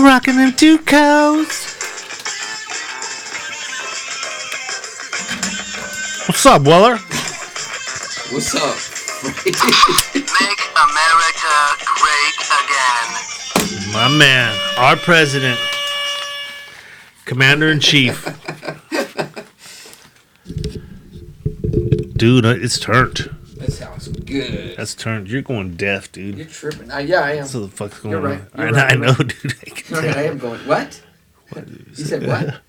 Rocking them two coats. What's up, Weller? What's up? Make America great again. My man, our president, Commander-in-Chief. Dude, it's turned. That sounds good. That's turned. You're going deaf, dude. You're tripping. Yeah, I am. What the fuck's going You're right. on? You're right. I know, dude. You're right. I am going. What? You said what?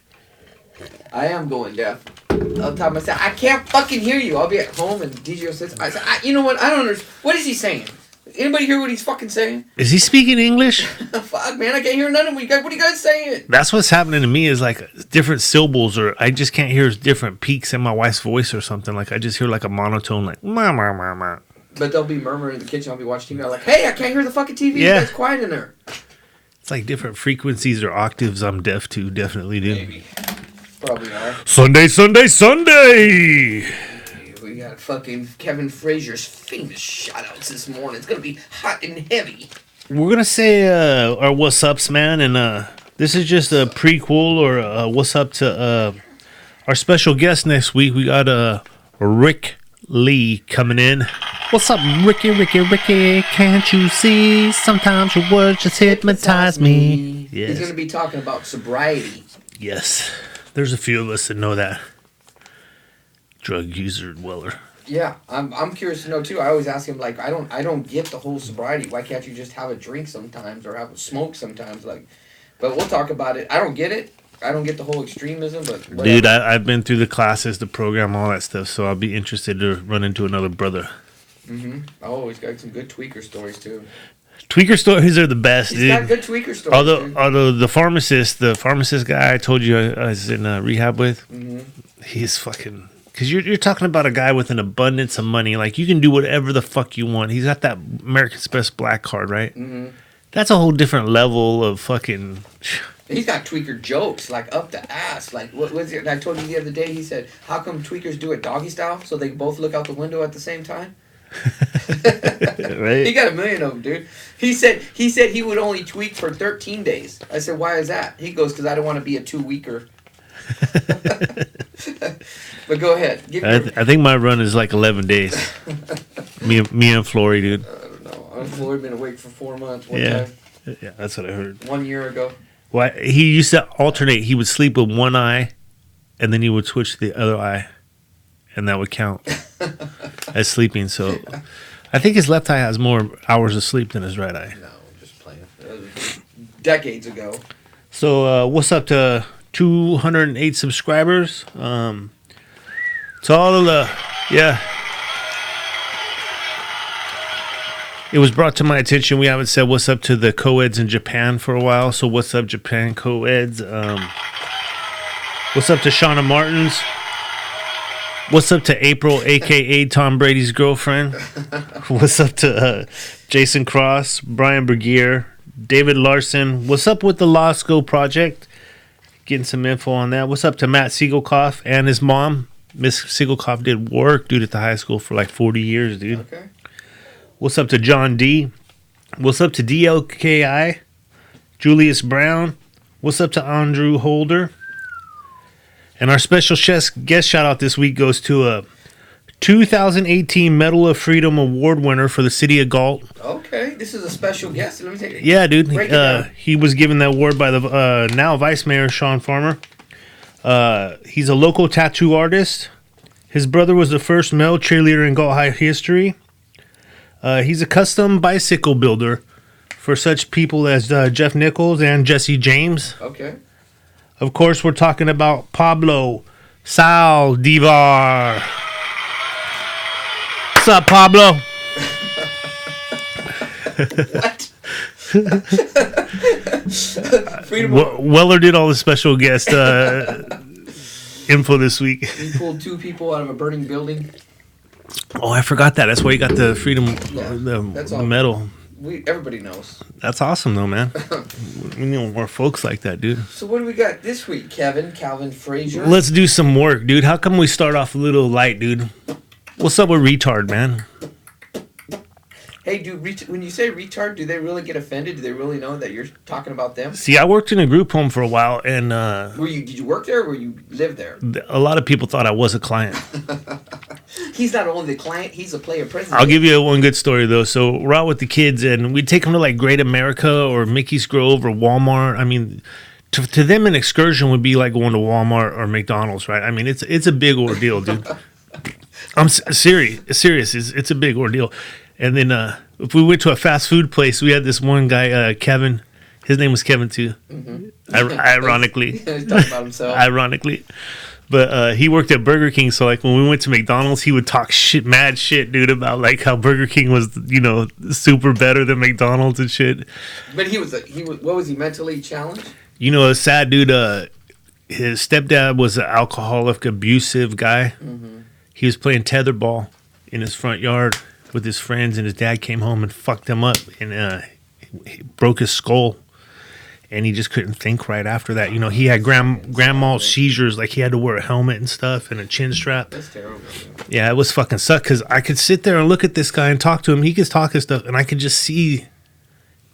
I am going deaf. I'll tell myself, I can't fucking hear you. I'll be at home and DJ says, you know what? I don't understand. What is he saying? Anybody hear what he's fucking saying? Is he speaking English? Fuck, man, I can't hear none of you guys. What are you guys saying? That's what's happening to me is like different syllables, or I just can't hear different peaks in my wife's voice or something. Like I just hear like a monotone, like ma ma ma ma. But they'll be murmuring in the kitchen. I'll be watching TV. I'm like, hey, I can't hear the fucking TV. Yeah. You guys quiet in there. It's like different frequencies or octaves I'm deaf to, definitely, dude. Maybe. Probably are. Sunday, Sunday, Sunday! We got fucking Kevin Frazier's famous shout-outs this morning. It's going to be hot and heavy. We're going to say our what's ups, man, and this is just a prequel or what's up to our special guest next week. We got Rick Lee coming in. What's up, Ricky, Ricky, Ricky? Can't you see? Sometimes your words just hypnotize me. Yes. He's going to be talking about sobriety. Yes. There's a few of us that know that. Drug user Weller. Yeah, I'm curious to know too. I always ask him like, I don't get the whole sobriety. Why can't you just have a drink sometimes or have a smoke sometimes? Like, but we'll talk about it. I don't get it. I don't get the whole extremism, but whatever. Dude, I've been through the classes, the program, all that stuff. So I'll be interested to run into another brother. Oh, he's got some good tweaker stories too. Tweaker stories are the best, dude. He's got good tweaker stories. Although the pharmacist guy I told you I was in rehab with, he's fucking. Because you're talking about a guy with an abundance of money. Like, you can do whatever the fuck you want. He's got that American Best Black card, right? That's a whole different level of fucking. He's got tweaker jokes, like up the ass. Like, what was it? I told you the other day, he said, how come tweakers do it doggy style so they both look out the window at the same time? Right? He got 1 million of them, dude. He said he would only tweak for 13 days. I said, why is that? He goes, because I don't want to be a 2-weeker. But go ahead. I think my run is like 11 days. me and Flory, dude. I don't know. Flory been awake for 4 months. Yeah, that's what I heard. 1 year ago. Well, he used to alternate. He would sleep with one eye, and then he would switch to the other eye, and that would count as sleeping. So I think his left eye has more hours of sleep than his right eye. No, just playing. That was decades ago. So what's up to 208 subscribers? To all of the, it was brought to my attention. We haven't said what's up to the co-eds in Japan for a while. So what's up, Japan co-eds? What's up to Shauna Martins? What's up to April, a.k.a. Tom Brady's girlfriend? What's up to Jason Cross, Brian Bergier, David Larson? What's up with the Law School Project? Getting some info on that. What's up to Matt Siegelkoff and his mom? Miss Siegelkoff did work, dude, at the high school for like 40 years, dude. Okay. What's up to John D? What's up to DLKI? Julius Brown? What's up to Andrew Holder? And our special guest shout out this week goes to a 2018 Medal of Freedom Award winner for the city of Galt. Okay, this is a special guest. Let me take it. Yeah, dude. Break it down. He was given that award by the now Vice Mayor Sean Farmer. He's a local tattoo artist. His brother was the first male cheerleader in Galt High history. He's a custom bicycle builder for such people as Jeff Nichols and Jesse James. Okay. Of course, we're talking about Pablo Saldivar. What's up, Pablo? What? Weller did all the special guest info this week. He pulled 2 people out of a burning building. Oh, I forgot that. That's why you got the freedom, that's the all. medal. Everybody knows. That's awesome, though, man. We need more folks like that, dude. So what do we got this week, Calvin Frazier? Let's do some work, dude. How come we start off a little light, dude? What's up with retard, man? Hey, dude, when you say retard, do they really get offended? Do they really know that you're talking about them? See, I worked in a group home for a while, and Did you work there or you live there? a lot of people thought I was a client. He's not only the client, he's a player president. I'll give you one good story, though. So we're out with the kids, and we'd take them to, like, Great America or Mickey's Grove or Walmart. I mean, to them, an excursion would be like going to Walmart or McDonald's, right? I mean, it's a big ordeal, dude. I'm serious. It's a big ordeal. And then if we went to a fast food place, we had this one guy, Kevin. His name was Kevin, too. Mm-hmm. Ironically. He's talking about himself. Ironically. But he worked at Burger King, so, like, when we went to McDonald's, he would talk mad shit, dude, about, like, how Burger King was, you know, super better than McDonald's and shit. But what was he, mentally challenged? You know, a sad dude, his stepdad was an alcoholic, abusive guy. Mm-hmm. He was playing tetherball in his front yard with his friends, and his dad came home and fucked him up, and he broke his skull, and he just couldn't think right after that. You know, he had grand mal seizures, like he had to wear a helmet and stuff and a chin strap. That's terrible. Yeah, it was fucking suck, because I could sit there and look at this guy and talk to him. He could talk and stuff, and I could just see,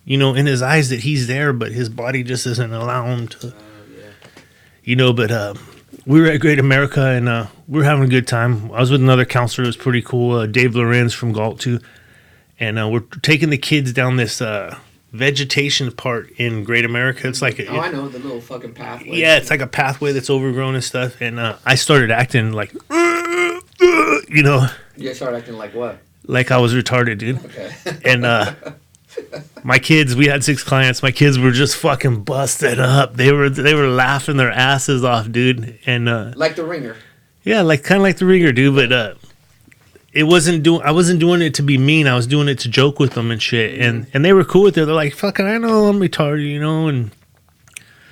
you know, in his eyes that he's there, but his body just doesn't allow him to, you know, but we were at Great America, and we were having a good time. I was with another counselor. It was pretty cool. Dave Lorenz from Galt, too. And we're taking the kids down this vegetation part in Great America. It's like I know, the little fucking pathway. Yeah, it's like a pathway that's overgrown and stuff. And I started acting like, you know. You started acting like what? Like I was retarded, dude. Okay. And my kids, we had 6 clients. My kids were just fucking busted up. They were laughing their asses off, dude. And like the Ringer. Yeah, like kind of like the Ringer, dude. But I wasn't doing it to be mean. I was doing it to joke with them and shit. And they were cool with it. They're like, fucking, I know I'm retarded, you know. And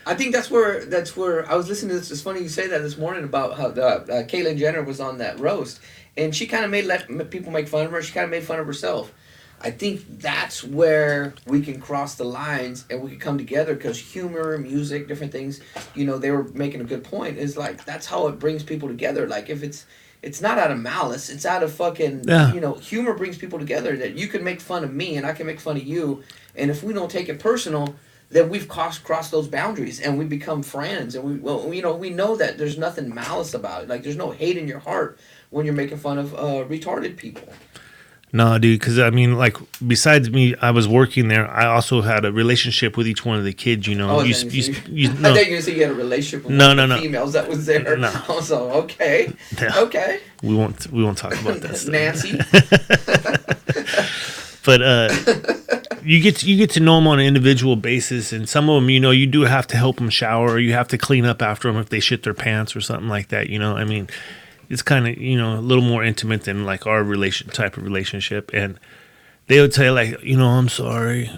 I think that's where I was listening to this. It's funny you say that this morning about how Caitlyn Jenner was on that roast, and she kind of let people make fun of her. She kind of made fun of herself. I think that's where we can cross the lines and we can come together, because humor, music, different things, you know, they were making a good point. Is like, that's how it brings people together. Like, if it's not out of malice, it's out of fucking, you know, humor brings people together. That you can make fun of me and I can make fun of you. And if we don't take it personal, then we've crossed those boundaries and we become friends. And we know that there's nothing malice about it. Like, there's no hate in your heart when you're making fun of retarded people. No, dude, because, I mean, like, besides me, I was working there. I also had a relationship with each one of the kids, you know. Oh, I thought you were going to say you had a relationship with the females that was there. No. Also, okay. Yeah. Okay. We won't talk about that stuff. Nancy. But you get to know them on an individual basis, and some of them, you know, you do have to help them shower, or you have to clean up after them if they shit their pants or something like that, you know. I mean, it's kind of, you know, a little more intimate than like our type of relationship. And they would say, like, you know, I'm sorry,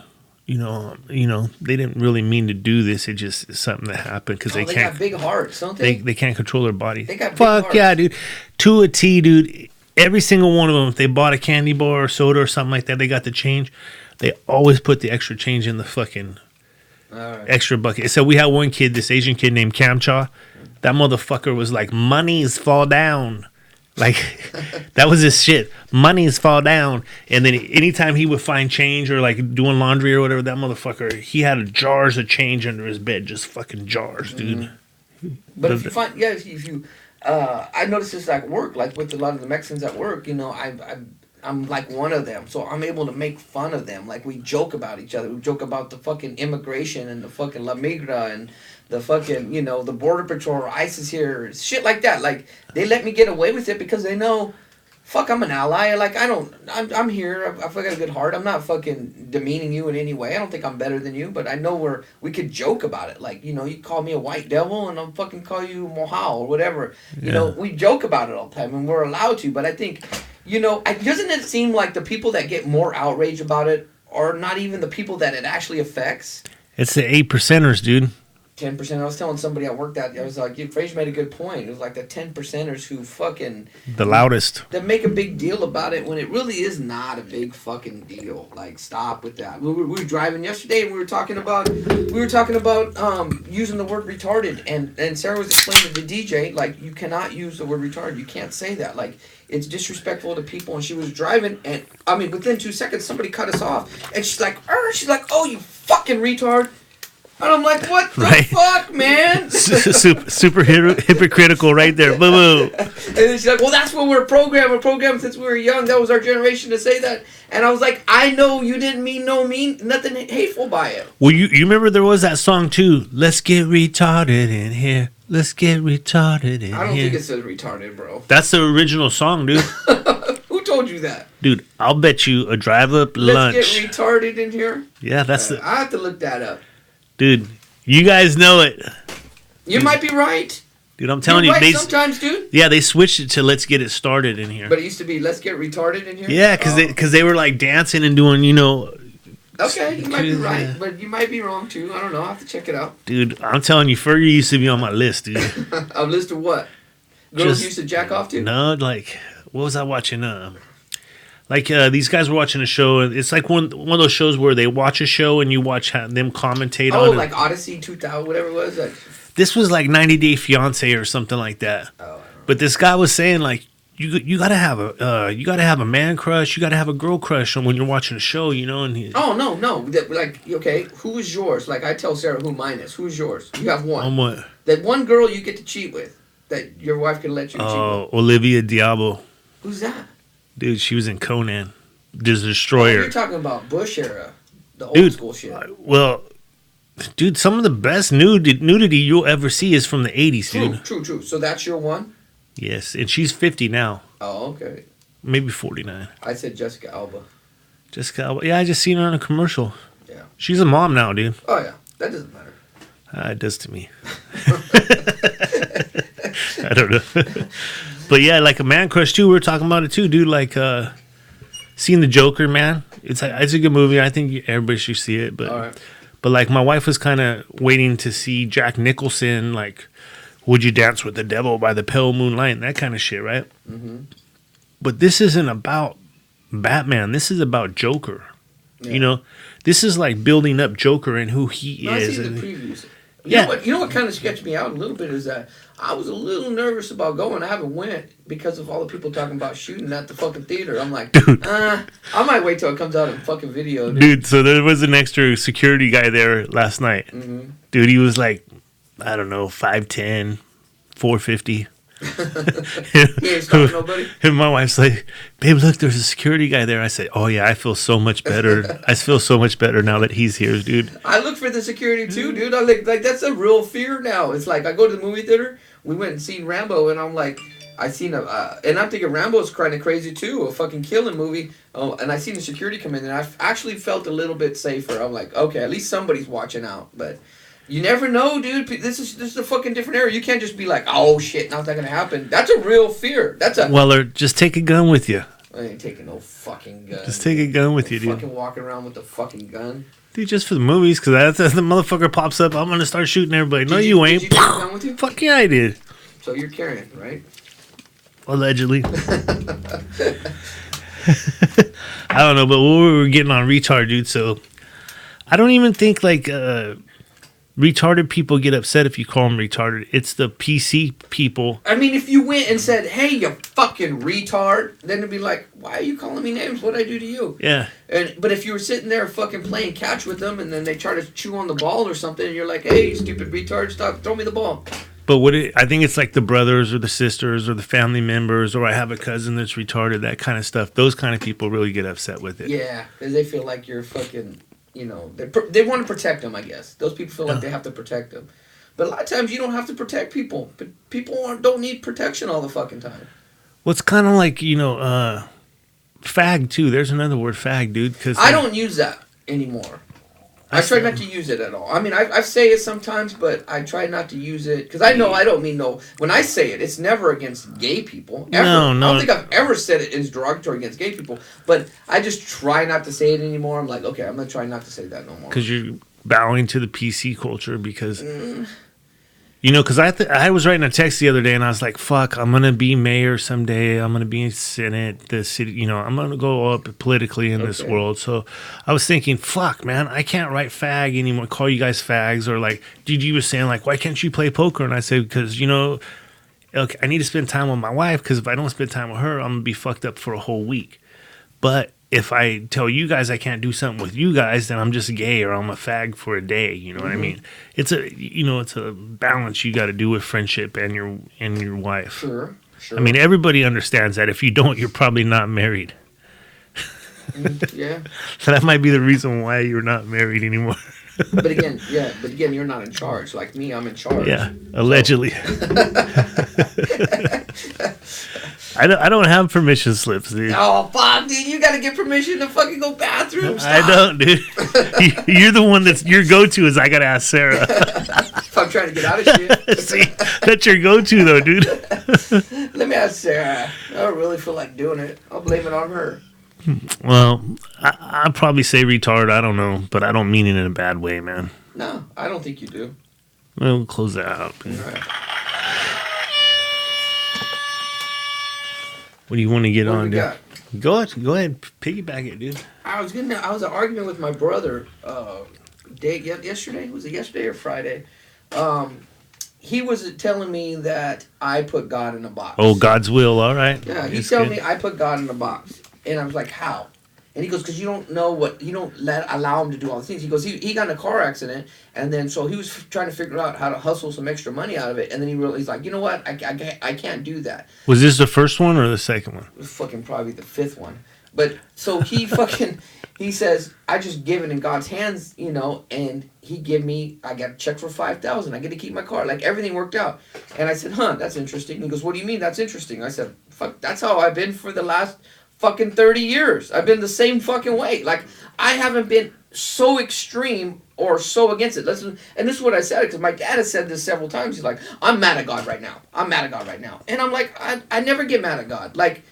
you know, they didn't really mean to do this. It just is something that happened because they can't. Got big hearts, don't they? They can't control their body. They got big hearts. Yeah, dude. To a T, dude. Every single one of them, if they bought a candy bar or soda or something like that, they got the change. They always put the extra change in the fucking extra bucket. So we had one kid, this Asian kid named Kamcha. That motherfucker was like, monies fall down. Like, that was his shit. Monies fall down. And then anytime he would find change or like doing laundry or whatever, that motherfucker, he had jars of change under his bed. Just fucking jars, dude. But if you find, I noticed this at work, like with a lot of the Mexicans at work, you know, I'm like one of them, so I'm able to make fun of them. Like, we joke about each other. We joke about the fucking immigration and the fucking La Migra and the fucking, you know, the Border Patrol or ISIS here, shit like that. Like, they let me get away with it because they know, fuck, I'm an ally. Like, I'm here. I've got a good heart. I'm not fucking demeaning you in any way. I don't think I'm better than you, but I know we could joke about it. Like, you know, you call me a white devil and I'll fucking call you Mohau or whatever. You know, we joke about it all the time and we're allowed to, but I think, you know, doesn't it seem like the people that get more outrage about it are not even the people that it actually affects? It's the 8%ers, dude. 10%. I was telling somebody at work that I was like, Fraser made a good point. It was like the 10%ers who fucking the loudest. That make a big deal about it when it really is not a big fucking deal. Like, stop with that. We were driving yesterday and we were talking about using the word retarded, and Sarah was explaining to the DJ, like, you cannot use the word retarded. You can't say that. Like, it's disrespectful to people. And she was driving, and I mean, within 2 seconds, somebody cut us off, and she's like, oh, you fucking retard. And I'm like, what the fuck, man? super hypocritical right there. Boo boo. And then she's like, well, that's what we're programmed. We're programmed since we were young. That was our generation to say that. And I was like, I know you didn't mean nothing hateful by it. Well, you remember there was that song too. Let's get retarded in here. Let's get retarded in here. I don't think it says retarded, bro. That's the original song, dude. Who told you that? Dude, I'll bet you a drive-up lunch. Let's get retarded in here? Yeah, that's I have to look that up. Dude, you guys know it. You might be right. Dude, I'm telling You're you. right sometimes, dude. Yeah, they switched it to Let's Get It Started in here. But it used to be Let's Get Retarded in here? Yeah, because they were like dancing and doing, Okay, you might be right, but you might be wrong too. I don't know. I'll have to check it out. Dude, I'm telling you, Fergie used to be on my list, dude. A list of what? Girls used to jack off to? No, like, what was I watching? These guys were watching a show. It's like one of those shows where they watch a show and you watch them commentate on it. Oh, like Odyssey 2000, whatever it was. This was like 90 Day Fiance or something like that. Oh, but this guy was saying like you gotta have a man crush, you gotta have a girl crush when you're watching a show, And no. Okay, who is yours? Like I tell Sarah who mine is. Who's yours? You have one. On what? That one girl you get to cheat with. That your wife can let you cheat with. Oh, Olivia Diabo. Who's that? Dude, she was in Conan, the Destroyer. You're talking about Bush era, the old school shit. Well, dude, some of the best nudity you'll ever see is from the 80s, dude. True. So that's your one? Yes, and she's 50 now. Oh, okay. Maybe 49. I said Jessica Alba. Jessica Alba. Yeah, I just seen her on a commercial. Yeah. She's a mom now, dude. Oh, yeah. That doesn't matter. It does to me. I don't know. But yeah, like a man crush too. We were talking about it too, dude. Like seeing the Joker, man. It's a good movie. I think everybody should see it. But all right. But like my wife was kind of waiting to see Jack Nicholson, like Would You Dance with the Devil by the Pale Moonlight, and that kind of shit, right? Mm-hmm. But this isn't about Batman. This is about Joker. Yeah. This is like building up Joker and who he is. I see the previews. You know what kind of sketched me out a little bit is that I was a little nervous about going. I haven't went because of all the people talking about shooting at the fucking theater. I'm like, dude, I might wait till it comes out in fucking video. Dude, so there was an extra security guy there last night. Mm-hmm. Dude, he was like, I don't know, 5'10", 450. He ain't stopping nobody. And my wife's like, babe, look, there's a security guy there. I said, oh yeah, I feel so much better. I feel so much better now that he's here, dude. I look for the security too, dude. I like that's a real fear now. It's like I go to the movie theater. We went and seen Rambo, and I'm like, I seen and I'm thinking Rambo's kind of crazy too, a fucking killing movie. Oh, and I seen the security come in, and I actually felt a little bit safer. I'm like, okay, at least somebody's watching out, but. You never know, dude. This is a fucking different era. You can't just be like, oh shit, now's not gonna happen. That's a real fear. Weller, just take a gun with you. I ain't taking no fucking gun. Just take a gun with you, dude. Fucking walking around with the fucking gun. Dude, just for the movies, because that's the motherfucker pops up. I'm gonna start shooting everybody. No, you ain't. Did you take a gun with you? Fuck yeah, I did. So you're carrying, right? Allegedly. I don't know, but we were getting on retard, dude. So I don't even think like. Retarded people get upset if you call them retarded. It's the PC people. I mean, if you went and said, hey, you fucking retard, then it'd be like, why are you calling me names? What'd I do to you? Yeah. But if you were sitting there fucking playing catch with them and then they try to chew on the ball or something and you're like, hey, you stupid retard, stop, throw me the ball. But I think it's like the brothers or the sisters or the family members, or I have a cousin that's retarded, that kind of stuff. Those kind of people really get upset with it. Yeah, because they feel like you're fucking... they want to protect them, I guess. Those people feel like they have to protect them. But a lot of times you don't have to protect people. But people don't need protection all the fucking time. Well, it's kind of like, fag, too. There's another word, fag, dude. I don't use that anymore. I try not to use it at all. I mean, I say it sometimes, but I try not to use it. Because I know I don't mean no... When I say it, it's never against gay people. Ever. No. I don't think I've ever said it is derogatory against gay people. But I just try not to say it anymore. I'm like, okay, I'm going to try not to say that no more. Because you're bowing to the PC culture because, because I was writing a text the other day and I was like, fuck, I'm going to be mayor someday. I'm going to be in Senate, the city, I'm going to go up politically in this world. So I was thinking, fuck, man, I can't write fag anymore, call you guys fags. Or like, DG was saying, like, why can't you play poker? And I said, because, okay, I need to spend time with my wife because if I don't spend time with her, I'm going to be fucked up for a whole week. But if I tell you guys I can't do something with you guys, then I'm just gay or I'm a fag for a day. You know what I mean? It's a balance you got to do with friendship and your wife. Sure. I mean, everybody understands that. If you don't, you're probably not married. Yeah. So that might be the reason why you're not married anymore. But again, you're not in charge. Like me, I'm in charge. Yeah, allegedly. I don't have permission slips, dude. Oh, fuck, dude. You got to get permission to fucking go bathroom. Stop. I don't, dude. You're the one that's your go-to is I got to ask Sarah. If I'm trying to get out of shit. See, that's your go-to, though, dude. Let me ask Sarah. I don't really feel like doing it. I'll blame it on her. Well, I'd probably say retard. I don't know, but I don't mean it in a bad way, man. No, I don't think you do. Well, we'll close that out. Man. All right. What do you want to get on, dude? Got? Go ahead, piggyback it, dude. I was arguing with my brother yesterday. Was it yesterday or Friday? He was telling me that I put God in a box. Oh, God's will, all right. Yeah, he's telling me I put God in a box. And I was like, how? And he goes, because you don't allow him to do all the things. He goes, he got in a car accident, and then so he was trying to figure out how to hustle some extra money out of it, and then he's like, you know what, I can't do that. Was this the first one or the second one? It was fucking probably the fifth one. But so he he says, I just give it in God's hands, and I got a check for $5,000. I get to keep my car. Like, everything worked out. And I said, that's interesting. He goes, what do you mean that's interesting? I said, fuck, that's how I've been for the last fucking 30 years. I've been the same fucking way. Like, I haven't been so extreme or so against it. Listen, and this is what I said, because my dad has said this several times. He's like, I'm mad at God right now. I'm mad at God right now. And I'm like, I never get mad at God. Like,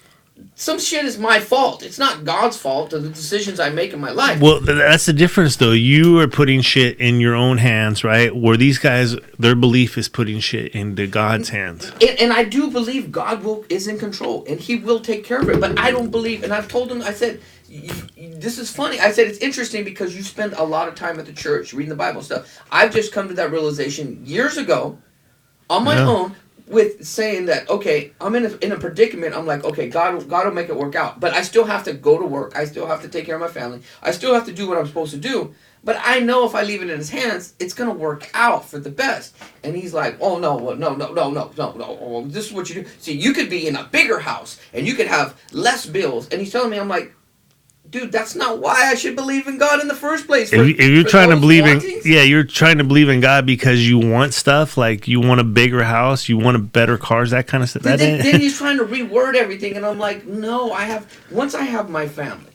some shit is my fault. It's not God's fault of the decisions I make in my life. Well, that's the difference, though. You are putting shit in your own hands, right? Where these guys, their belief is putting shit into God's hands. And I do believe God is in control, and He will take care of it. But I don't believe, and I've told him, I said, this is funny. I said, it's interesting because you spend a lot of time at the church reading the Bible stuff. I've just come to that realization years ago on my own, with saying that, okay, I'm in a predicament. I'm like, okay, God will make it work out. But I still have to go to work. I still have to take care of my family. I still have to do what I'm supposed to do. But I know if I leave it in His hands, it's going to work out for the best. And he's like, oh, no. Oh, this is what you do. See, you could be in a bigger house, and you could have less bills. And he's telling me, I'm like, dude, that's not why I should believe in God in the first place. If you're trying to believe you're trying to believe in God because you want stuff, like you want a bigger house, you want a better cars, that kind of stuff. Then he's trying to reword everything, and I'm like, no, once I have my family,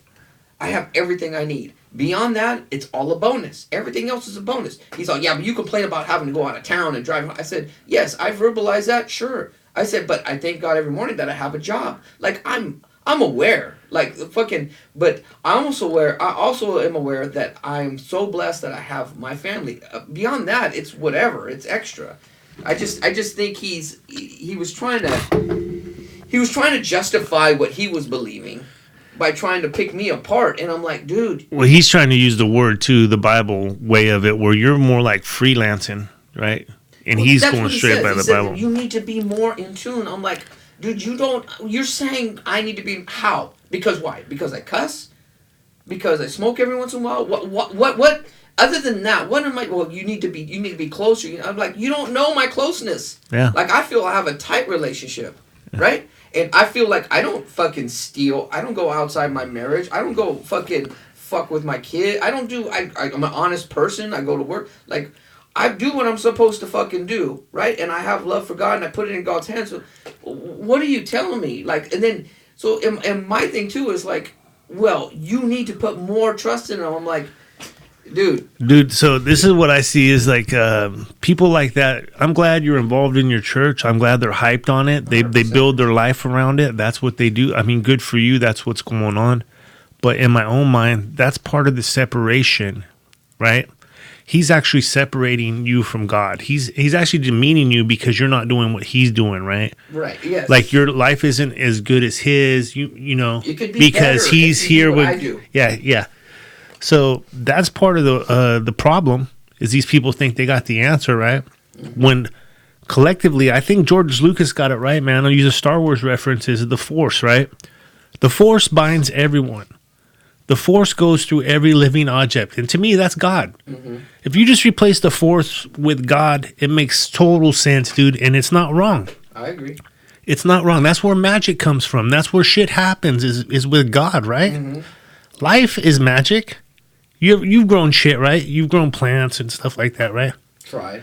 I have everything I need. Beyond that, it's all a bonus. Everything else is a bonus. He's like, yeah, but you complain about having to go out of town and drive. I said, yes, I verbalize that, sure. I said, but I thank God every morning that I have a job. Like, I'm aware, like fucking, but I also am aware that I'm so blessed that I have my family. Beyond that, it's whatever, it's extra. I just think he was trying to justify what he was believing by trying to pick me apart, and I'm like, dude. Well, he's trying to use the word too, the Bible way of it, where you're more like freelancing, right? And he's going straight by the Bible. You need to be more in tune. I'm like, dude, you're saying I need to be, how? Because why? Because I cuss? Because I smoke every once in a while? What, other than that, what am I, well, you need to be closer. I'm like, you don't know my closeness. Yeah. Like, I feel I have a tight relationship, right? And I feel like I don't fucking steal. I don't go outside my marriage. I don't go fuck with my kid. I'm an honest person. I go to work. Like, I do what I'm supposed to fucking do, right? And I have love for God, and I put it in God's hands. So, what are you telling me? Like, and then, so, and my thing too is like, well, you need to put more trust in Him. I'm like, dude. So this is what I see is like people like that. I'm glad you're involved in your church. I'm glad they're hyped on it. They build their life around it. That's what they do. I mean, good for you. That's what's going on. But in my own mind, that's part of the separation, right? he's actually separating you from God. He's actually demeaning you because you're not doing what he's doing, right? Right. Yes. Like your life isn't as good as his. You know, it could be because better he's if you here do what with I do. yeah. So that's part of the problem is these people think they got the answer, right? When collectively, I think George Lucas got it right, man. I'll use a Star Wars reference is the Force, right? The Force binds everyone. The Force goes through every living object. And to me, that's God. If you just replace the Force with God, it makes total sense, dude. And it's not wrong. I agree. It's not wrong. That's where magic comes from. That's where shit happens is with God, right? Life is magic. You've grown shit, right? You've grown plants and stuff like that, right? Try.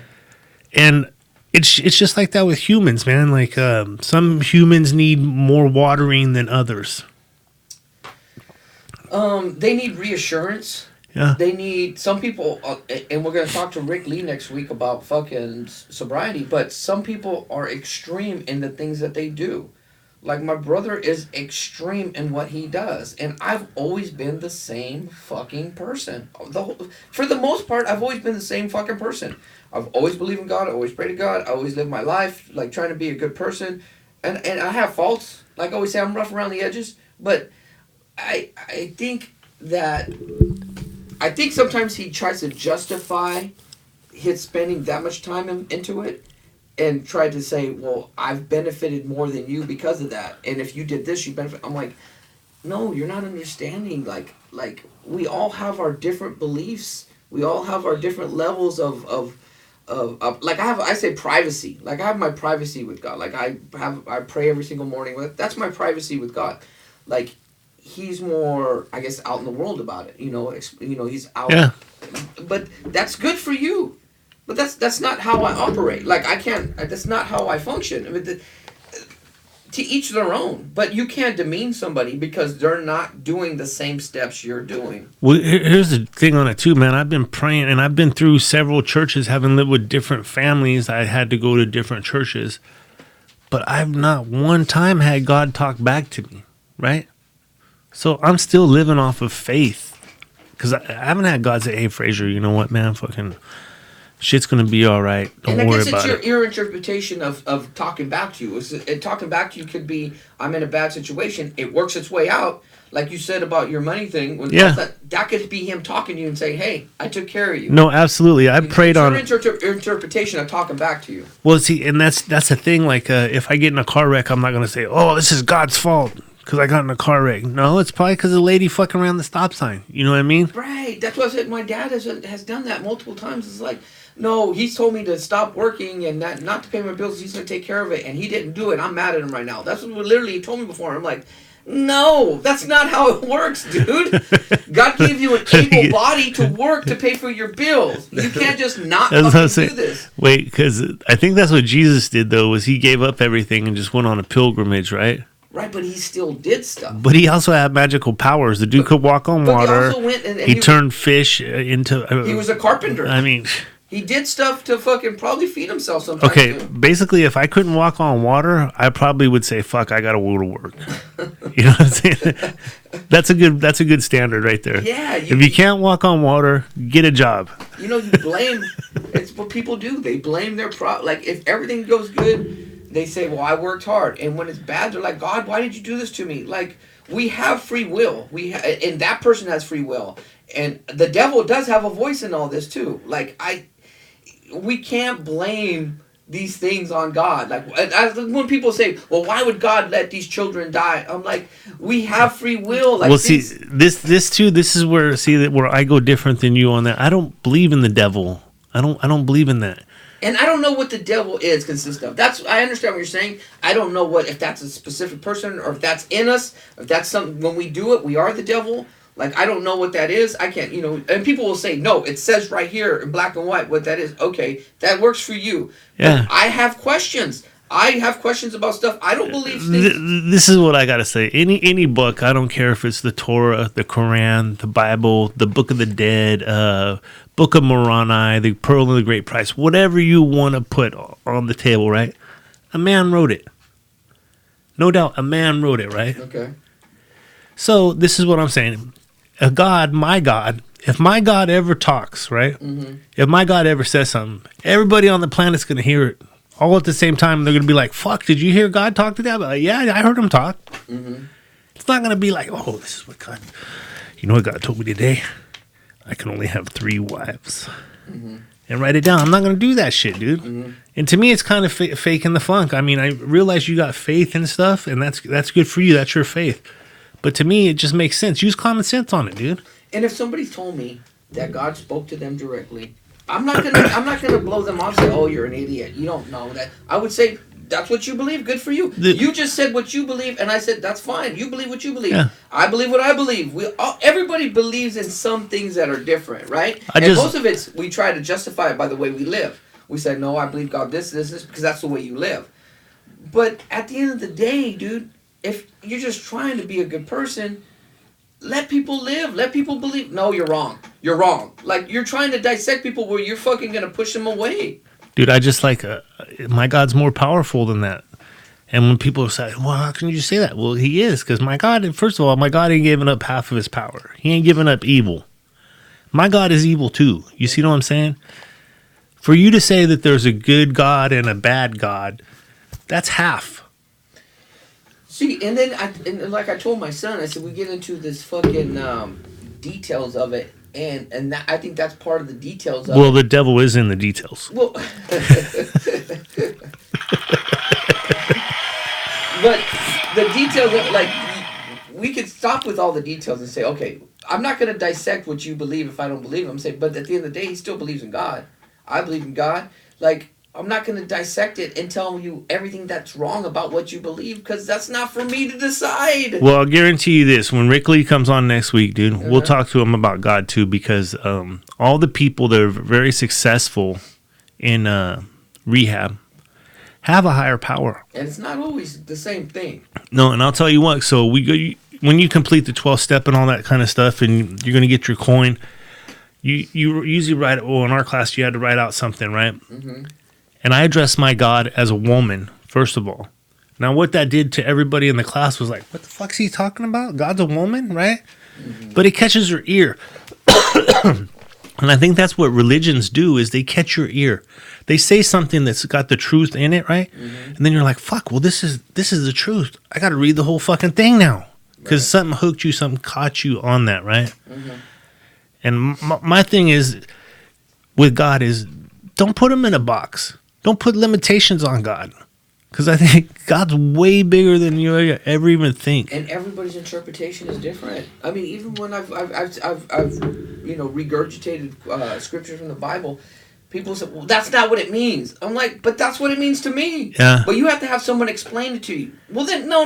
And it's just like that with humans, man. Like some humans need more watering than others. They need reassurance. Yeah. They need some people, and we're gonna talk to Rick Lee next week about fucking sobriety. But some people are extreme in the things that they do. Like my brother is extreme in what he does, and I've always been the same fucking person. For the most part, I've always been the same fucking person. I've always believed in God. I always pray to God. I always live my life like trying to be a good person, and I have faults. Like I always say, I'm rough around the edges, but I think sometimes he tries to justify his spending that much time into it. And tried to say, well, I've benefited more than you because of that. And if you did this, you benefit. I'm like, no, you're not understanding. Like we all have our different beliefs. We all have our different levels of like I say privacy. Like I have my privacy with God. Like I pray every single morning. That's my privacy with God. Like he's more, I guess, out in the world about it. You know, he's out. Yeah. But that's good for you. But that's not how I operate. Like I can't. That's not how I function. I mean, to each their own. But you can't demean somebody because they're not doing the same steps you're doing. Well, here's the thing on it too, man. I've been praying, and I've been through several churches, having lived with different families. I had to go to different churches, but I've not one time had God talk back to me, right? So I'm still living off of faith because I haven't had God say, "Hey, Fraser, you know what, man? Fucking." Shit's gonna be all right. Don't worry about it. And your interpretation of talking back to you. Talking back to you could be, I'm in a bad situation. It works its way out, like you said about your money thing. That could be him talking to you and saying, "Hey, I took care of you." No, absolutely. I prayed on your interpretation of talking back to you. Well, see, and that's the thing. Like, if I get in a car wreck, I'm not gonna say, "Oh, this is God's fault." Because I got in a car wreck. No, it's probably because the lady fucking around the stop sign. You know what I mean? Right. That's what I said. My dad has done that multiple times. It's like, no, he's told me to stop working and not to pay my bills. He's going to take care of it. And he didn't do it. I'm mad at him right now. That's what literally he told me before. I'm like, no, that's not how it works, dude. God gave you an able body to work to pay for your bills. You can't just not fucking do this. Wait, because I think that's what Jesus did, though, was he gave up everything and just went on a pilgrimage, right? Right, but he still did stuff. But he also had magical powers. The dude could walk on water. He also went and he turned fish into... he was a carpenter. I mean... He did stuff to fucking probably feed himself sometimes. Okay, too. Basically, if I couldn't walk on water, I probably would say, fuck, I got to go to work. You know what I'm saying? That's a good standard right there. Yeah. If you can't walk on water, get a job. You know, you blame... it's what people do. They blame their... like, if everything goes good... They say, well, I worked hard. And when it's bad, they're like, God, why did you do this to me? Like, we have free will. And that person has free will. And the devil does have a voice in all this, too. Like, we can't blame these things on God. Like, when people say, well, why would God let these children die? I'm like, we have free will. Like, well, see, this too, this is where, where I go different than you on that. I don't believe in the devil. I don't believe in that. And I don't know what the devil consists of. I understand what you're saying. I don't know if that's a specific person or if that's in us. If that's something, when we do it, we are the devil. Like, I don't know what that is. I can't, and people will say, no, it says right here in black and white what that is. Okay, that works for you. Yeah. But I have questions. I have questions about stuff. I don't believe things. This is what I got to say. Any book, I don't care if it's the Torah, the Quran, the Bible, the Book of the Dead, Book of Moroni, the Pearl of the Great Price, whatever you want to put on the table, right? A man wrote it. No doubt, a man wrote it, right? Okay. So this is what I'm saying. A God, my God, if my God ever talks, right? Mm-hmm. If my God ever says something, everybody on the planet's going to hear it all at the same time. They're going to be like, fuck, did you hear God talk to that? Like, yeah, I heard him talk. Mm-hmm. It's not going to be like, oh, this is what God, you know what God told me today? I can only have 3 wives. Mm-hmm. And write it down. I'm not going to do that shit, dude. Mm-hmm. And to me, it's kind of faking the funk. I mean, I realize you got faith and stuff, and that's good for you. That's your faith. But to me, it just makes sense. Use common sense on it, dude. And if somebody told me that God spoke to them directly, I'm not gonna blow them off and say, oh, you're an idiot. You don't know that. I would say, that's what you believe. Good for you. You just said what you believe, and I said, that's fine. You believe what you believe. Yeah. I believe what I believe. Everybody believes in some things that are different, right? Most of it's, we try to justify it by the way we live. We say, no, I believe God this, because that's the way you live. But at the end of the day, dude, if you're just trying to be a good person, let people live. Let people believe. No, you're wrong. You're wrong. Like, you're trying to dissect people where you're fucking going to push them away. Dude, I just like, my God's more powerful than that. And when people say, well, how can you say that? Well, he is, because my God, first of all, my God ain't giving up half of his power. He ain't giving up evil. My God is evil too. You see what I'm saying? For you to say that there's a good God and a bad God, that's half. See, and then, and like I told my son, I said, we get into this fucking details of it. And that, I think that's part of the details of it. Well, the devil is in the details. Well, but the details of, like, we could stop with all the details and say, okay, I'm not going to dissect what you believe if I don't believe him. Say, but at the end of the day, he still believes in God. I believe in God. Like, I'm not going to dissect it and tell you everything that's wrong about what you believe, because that's not for me to decide. Well, I'll guarantee you this. When Rick Lee comes on next week, dude, we'll talk to him about God too, because all the people that are very successful in rehab have a higher power. And it's not always the same thing. No, and I'll tell you what. So when you complete the 12-step and all that kind of stuff, and you're going to get your coin, you usually write, well, in our class, you had to write out something, right? Mm-hmm. And I addressed my God as a woman, first of all. Now, what that did to everybody in the class was like, what the fuck's he talking about? God's a woman, right? Mm-hmm. But it catches your ear. And I think that's what religions do, is they catch your ear. They say something that's got the truth in it, right? Mm-hmm. And then you're like, fuck, well, this is the truth. I got to read the whole fucking thing now. Because something hooked you, something caught you on that, right? Mm-hmm. And my thing is, with God, is don't put him in a box. Don't put limitations on God, because I think God's way bigger than you ever even think. And everybody's interpretation is different. I mean, even when I've regurgitated scripture from the Bible, people say, "Well, that's not what it means." I'm like, "But that's what it means to me." Yeah. But you have to have someone explain it to you. Well, then, no.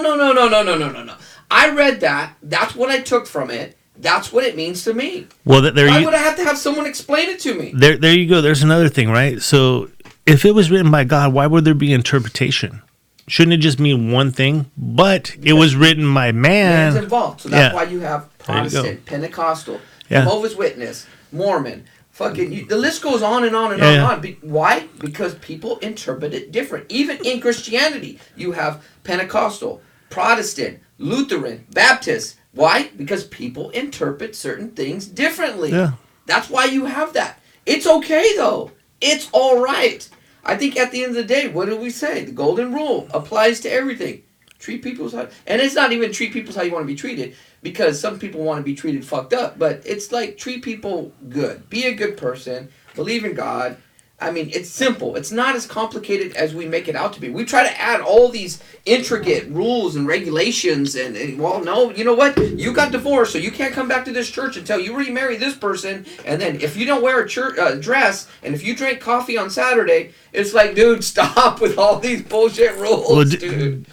I read that. That's what I took from it. That's what it means to me. Well, why would I have to have someone explain it to me? There you go. There's another thing, right? So, if it was written by God, why would there be interpretation? Shouldn't it just mean one thing? But it was written by man. Man's involved. So that's why you have Protestant, Pentecostal, Jehovah's Witness, Mormon. Fucking, the list goes on and on and on. Why? Because people interpret it different. Even in Christianity, you have Pentecostal, Protestant, Lutheran, Baptist. Why? Because people interpret certain things differently. Yeah. That's why you have that. It's okay, though. It's all right. I think at the end of the day, what do we say? The golden rule applies to everything. Treat people how... And it's not even treat people how you want to be treated, because some people want to be treated fucked up. But it's like, treat people good. Be a good person. Believe in God. I mean, it's simple. It's not as complicated as we make it out to be. We try to add all these intricate rules and regulations, and well, no, you know what? You got divorced, so you can't come back to this church until you remarry this person. And then if you don't wear a church dress, and if you drink coffee on Saturday, it's like, dude, stop with all these bullshit rules, dude.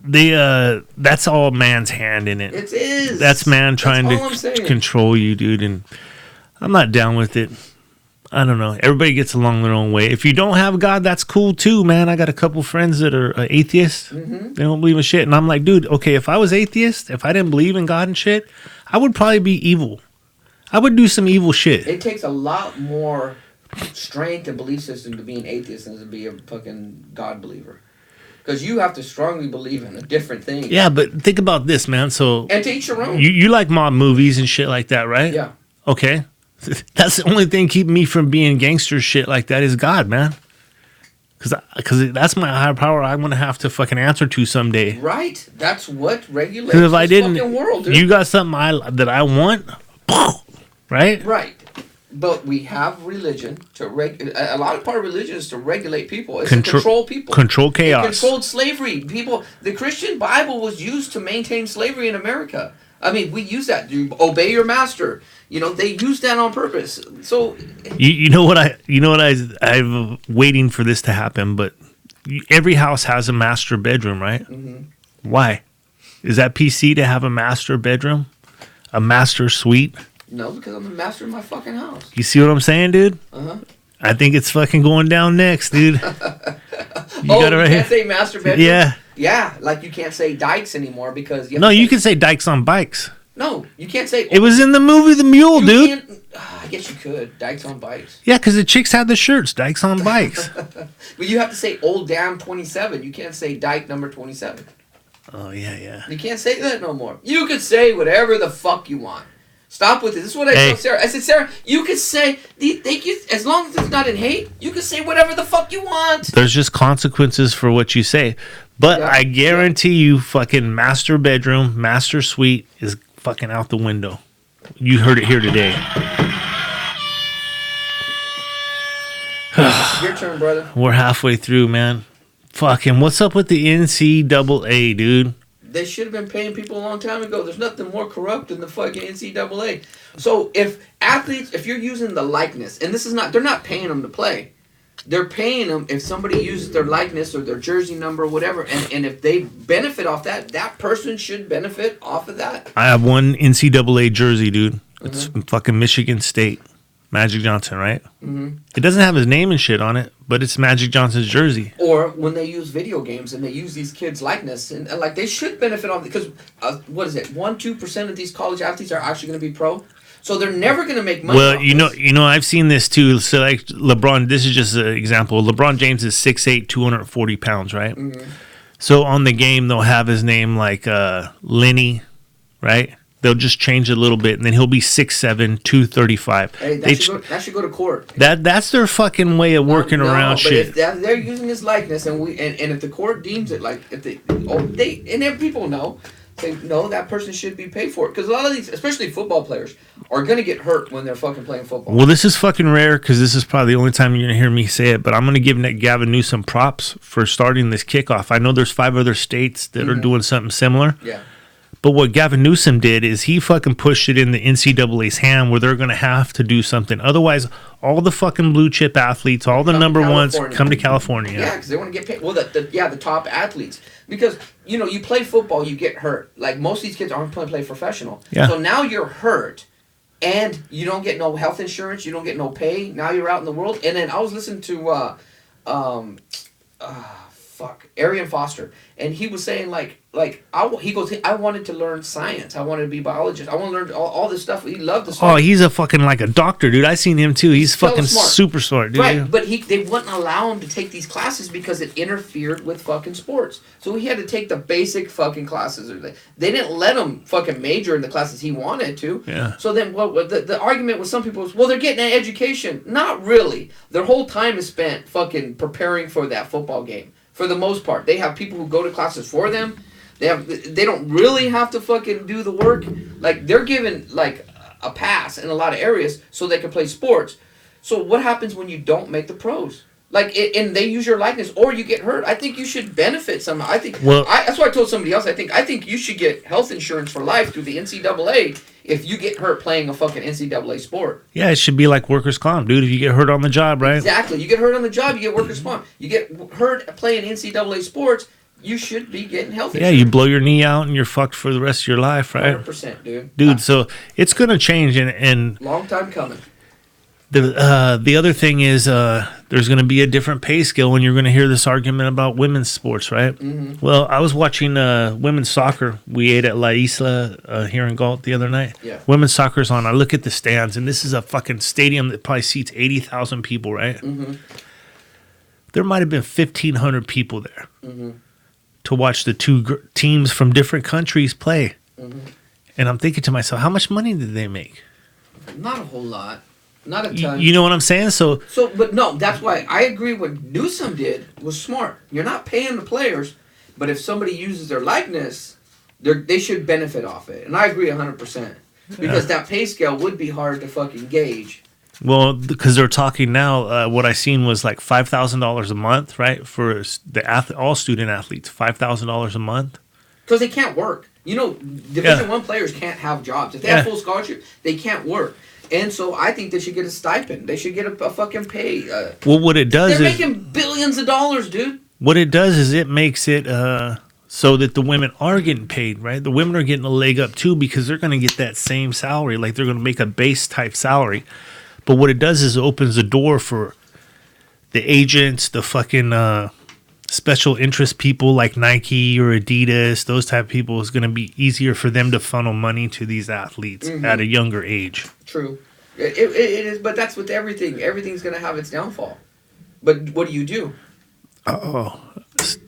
That's all man's hand in it. It is. That's man trying to control you, dude, and I'm not down with it. I don't know. Everybody gets along their own way. If you don't have God, that's cool too, man. I got a couple friends that are atheists. Mm-hmm. They don't believe in shit. And I'm like, dude, okay, if I was atheist, if I didn't believe in God and shit, I would probably be evil. I would do some evil shit. It takes a lot more strength and belief system to be an atheist than to be a fucking God believer. Because you have to strongly believe in a different thing. Yeah, but think about this, man. So, and to each your own. You like mob movies and shit like that, right? Yeah. Okay. That's the only thing keeping me from being gangster shit like that is God, man. Because that's my higher power I'm going to have to fucking answer to someday. Right. That's what regulates Because if I this didn't, fucking world, dude. you got something that I want, right? Right. But we have religion to a lot of part of religion is to regulate people. It's to control people. Control chaos. It controlled slavery. People. The Christian Bible was used to maintain slavery in America. I mean, we use that. You obey your master. You know, they use that on purpose. So you know what I'm waiting for this to happen, but every house has a master bedroom, right? Mm-hmm. Why? Is that PC to have a master bedroom? A master suite? No, because I'm the master of my fucking house. You see what I'm saying, dude? Uh-huh. I think it's fucking going down next, dude. You can't say master bedroom? Yeah. Yeah, like you can't say dykes anymore because... You can say dykes on bikes. No, you can't say... It was in the movie The Mule, dude. I guess you could. Dykes on bikes. Yeah, because the chicks had the shirts. Dykes on bikes. But you have to say old damn 27. You can't say dyke number 27. Oh, yeah. You can't say that no more. You could say whatever the fuck you want. Stop with it. This is what I told Sarah. I said, Sarah, you could say, as long as it's not in hate, you can say whatever the fuck you want. There's just consequences for what you say. But I guarantee you fucking master bedroom, master suite is fucking out the window. You heard it here today. Your turn, brother. We're halfway through, man. Fucking, what's up with the NCAA, dude? They should have been paying people a long time ago. There's nothing more corrupt than the fucking NCAA. So if you're using the likeness, and they're not paying them to play. They're paying them if somebody uses their likeness or their jersey number or whatever, and if they benefit off that, that person should benefit off of that. I have one NCAA jersey, dude. It's from fucking Michigan State. Magic Johnson, right? Mm-hmm. It doesn't have his name and shit on it, but it's Magic Johnson's jersey. Or when they use video games and they use these kids' likeness, and like they should benefit off because what is it? 1-2% of these college athletes are actually going to be pro, so they're never going to make money. Well, you know, I've seen this too. So like LeBron, this is just an example. LeBron James is 6'8", 240 pounds, right? Mm-hmm. So on the game they'll have his name like Lenny, right? They'll just change it a little bit, and then he'll be 6'7", 235. Hey, that should go to court. That's their fucking way of working around shit. If they're using his likeness, and if the court deems it like and then people know, say no, that person should be paid for it because a lot of these, especially football players, are gonna get hurt when they're fucking playing football. Well, this is fucking rare because this is probably the only time you're gonna hear me say it, but I'm gonna give Gavin Newsom props for starting this kickoff. I know there's 5 other states that are doing something similar. Yeah. But what Gavin Newsom did is he fucking pushed it in the NCAA's hand where they're going to have to do something. Otherwise, all the fucking blue chip athletes, all the number ones come to California. Yeah, because they want to get paid. Well, the top athletes. Because, you play football, you get hurt. Like, most of these kids aren't play professional. Yeah. So now you're hurt, and you don't get no health insurance, you don't get no pay. Now you're out in the world. And then I was listening to, Arian Foster, and he was saying he goes, I wanted to learn science, I wanted to be a biologist, I want to learn all this stuff. He loved the stuff. Oh, he's a fucking like a doctor, dude. I seen him too. He's fucking super smart, dude. Right, but they wouldn't allow him to take these classes because it interfered with fucking sports. So he had to take the basic fucking classes. They didn't let him fucking major in the classes he wanted to. Yeah. So then the argument with some people was, well, they're getting an education. Not really. Their whole time is spent fucking preparing for that football game. For the most part, they have people who go to classes for them. They don't really have to fucking do the work. Like, they're given like a pass in a lot of areas so they can play sports. So what happens when you don't make the pros? Like, and they use your likeness, or you get hurt. I think you should benefit somehow. I think that's what I told somebody else. I think you should get health insurance for life through the NCAA if you get hurt playing a fucking NCAA sport. Yeah, it should be like workers' comp, dude. If you get hurt on the job, right? Exactly. You get hurt on the job, you get workers' comp. You get hurt playing NCAA sports, you should be getting health insurance. Yeah, you blow your knee out and you're fucked for the rest of your life, right? 100%, dude. Dude, so it's gonna change, and long time coming. The other thing is there's going to be a different pay scale when you're going to hear this argument about women's sports, right? Mm-hmm. Well, I was watching women's soccer. We ate at La Isla here in Galt the other night. Yeah. Women's soccer's on. I look at the stands, and this is a fucking stadium that probably seats 80,000 people, right? Mm-hmm. There might have been 1,500 people there to watch the two teams from different countries play. Mm-hmm. And I'm thinking to myself, how much money did they make? Not a whole lot. Not a ton. You know what I'm saying? So, but no, that's why I agree. What Newsom did was smart. You're not paying the players, but if somebody uses their likeness, they should benefit off it. And I agree 100%. Because that pay scale would be hard to fucking gauge. well, because they're talking now, what I seen was like $5,000 a month, right? For all student athletes, $5,000 a month. Because they can't work. Division I players can't have jobs. If they have full scholarship, they can't work. And so I think they should get a stipend. They should get a fucking pay. Well, what it does they're is... making billions of dollars, dude. What it does is it makes it so that the women are getting paid, right? The women are getting a leg up too because they're going to get that same salary. Like they're going to make a base type salary. But what it does is it opens the door for the agents, the fucking special interest people like Nike or Adidas, those type of people. It's going to be easier for them to funnel money to these athletes at a younger age. True. It is, but that's with everything. Everything's going to have its downfall. But what do you do? Oh,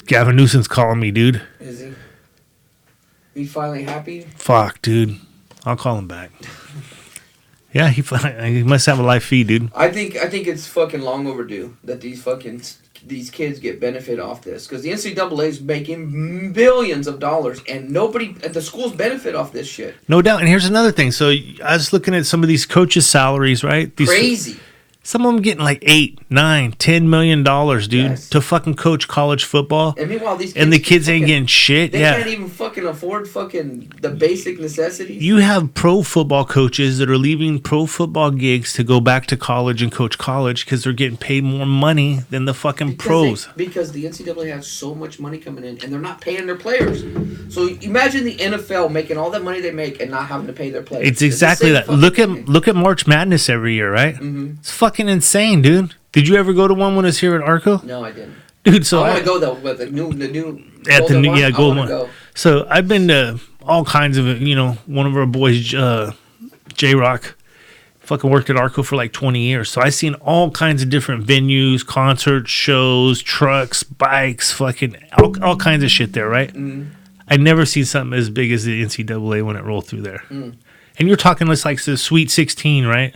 Gavin Newsom's calling me, dude. Is he? He finally happy? Fuck, dude. I'll call him back. Yeah, he must have a live feed, dude. I think it's fucking long overdue that these kids get benefit off this, because the NCAA is making billions of dollars and nobody at the schools benefit off this shit. No doubt. And here's another thing. So I was looking at some of these coaches' salaries, right? Crazy. Some of them getting like $8, $9, $10 million, dude, Yes. to fucking coach college football. And meanwhile, these kids and the kids ain't getting shit. They can't even fucking afford fucking the basic necessities. You have pro football coaches that are leaving pro football gigs to go back to college and coach college because they're getting paid more money than the fucking pros. Because the NCAA has so much money coming in and they're not paying their players. So imagine the NFL making all that money they make and not having to pay their players. It's exactly that. Look at March Madness every year, right? Mm-hmm. It's fucking insane, dude. Did you ever go to one when it was here at Arco? No, I didn't. Dude, so I want to go though, but the new at the new, one, gold one. Go. So I've been to all kinds of, one of our boys, J-Rock, fucking worked at Arco for like 20 years. So I've seen all kinds of different venues, concerts, shows, trucks, bikes, fucking all kinds of shit there, right? Mm. I never seen something as big as the NCAA when it rolled through there. Mm. And you're talking it's like the Sweet 16, right?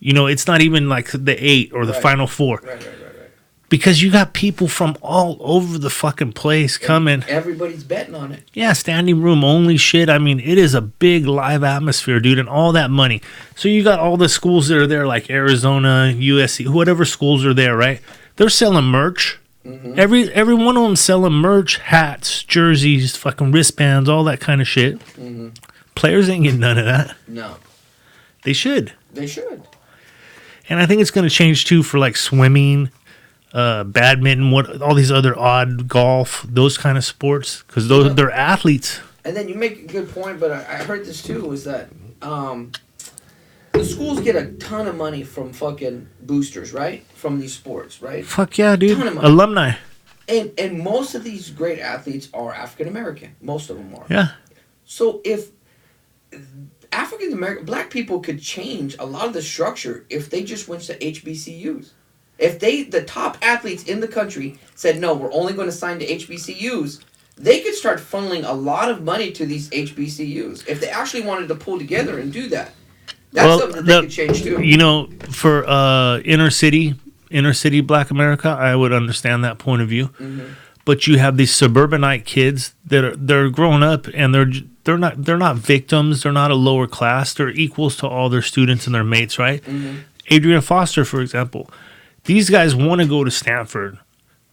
It's not even like the 8 or the Final Four. Right. Because you got people from all over the fucking place coming. Everybody's betting on it. Yeah, standing room only shit. I mean, it is a big live atmosphere, dude, and all that money. So you got all the schools that are there, like Arizona, USC, whatever schools are there, right? They're selling merch. Mm-hmm. Every one of them selling merch, hats, jerseys, fucking wristbands, all that kind of shit. Mm-hmm. Players ain't getting none of that. No. They should. They should. And I think it's going to change, too, for, like, swimming, badminton, all these other odd golf, those kind of sports. Because they're athletes. And then you make a good point, but I heard this, too, is that the schools get a ton of money from fucking boosters, right? From these sports, right? Fuck yeah, dude. Ton of money. Alumni. And most of these great athletes are African-American. Most of them are. Yeah. So if African-American, black people could change a lot of the structure if they just went to HBCUs. If the top athletes in the country said, no, we're only going to sign to HBCUs, they could start funneling a lot of money to these HBCUs if they actually wanted to pull together and do that. That's something that they could change too. For inner city black America, I would understand that point of view. Mm-hmm. But you have these suburbanite kids they're growing up and they're not victims. They're not a lower class. They're equals to all their students and their mates, right? Mm-hmm. Adrian Foster, for example, these guys want to go to Stanford,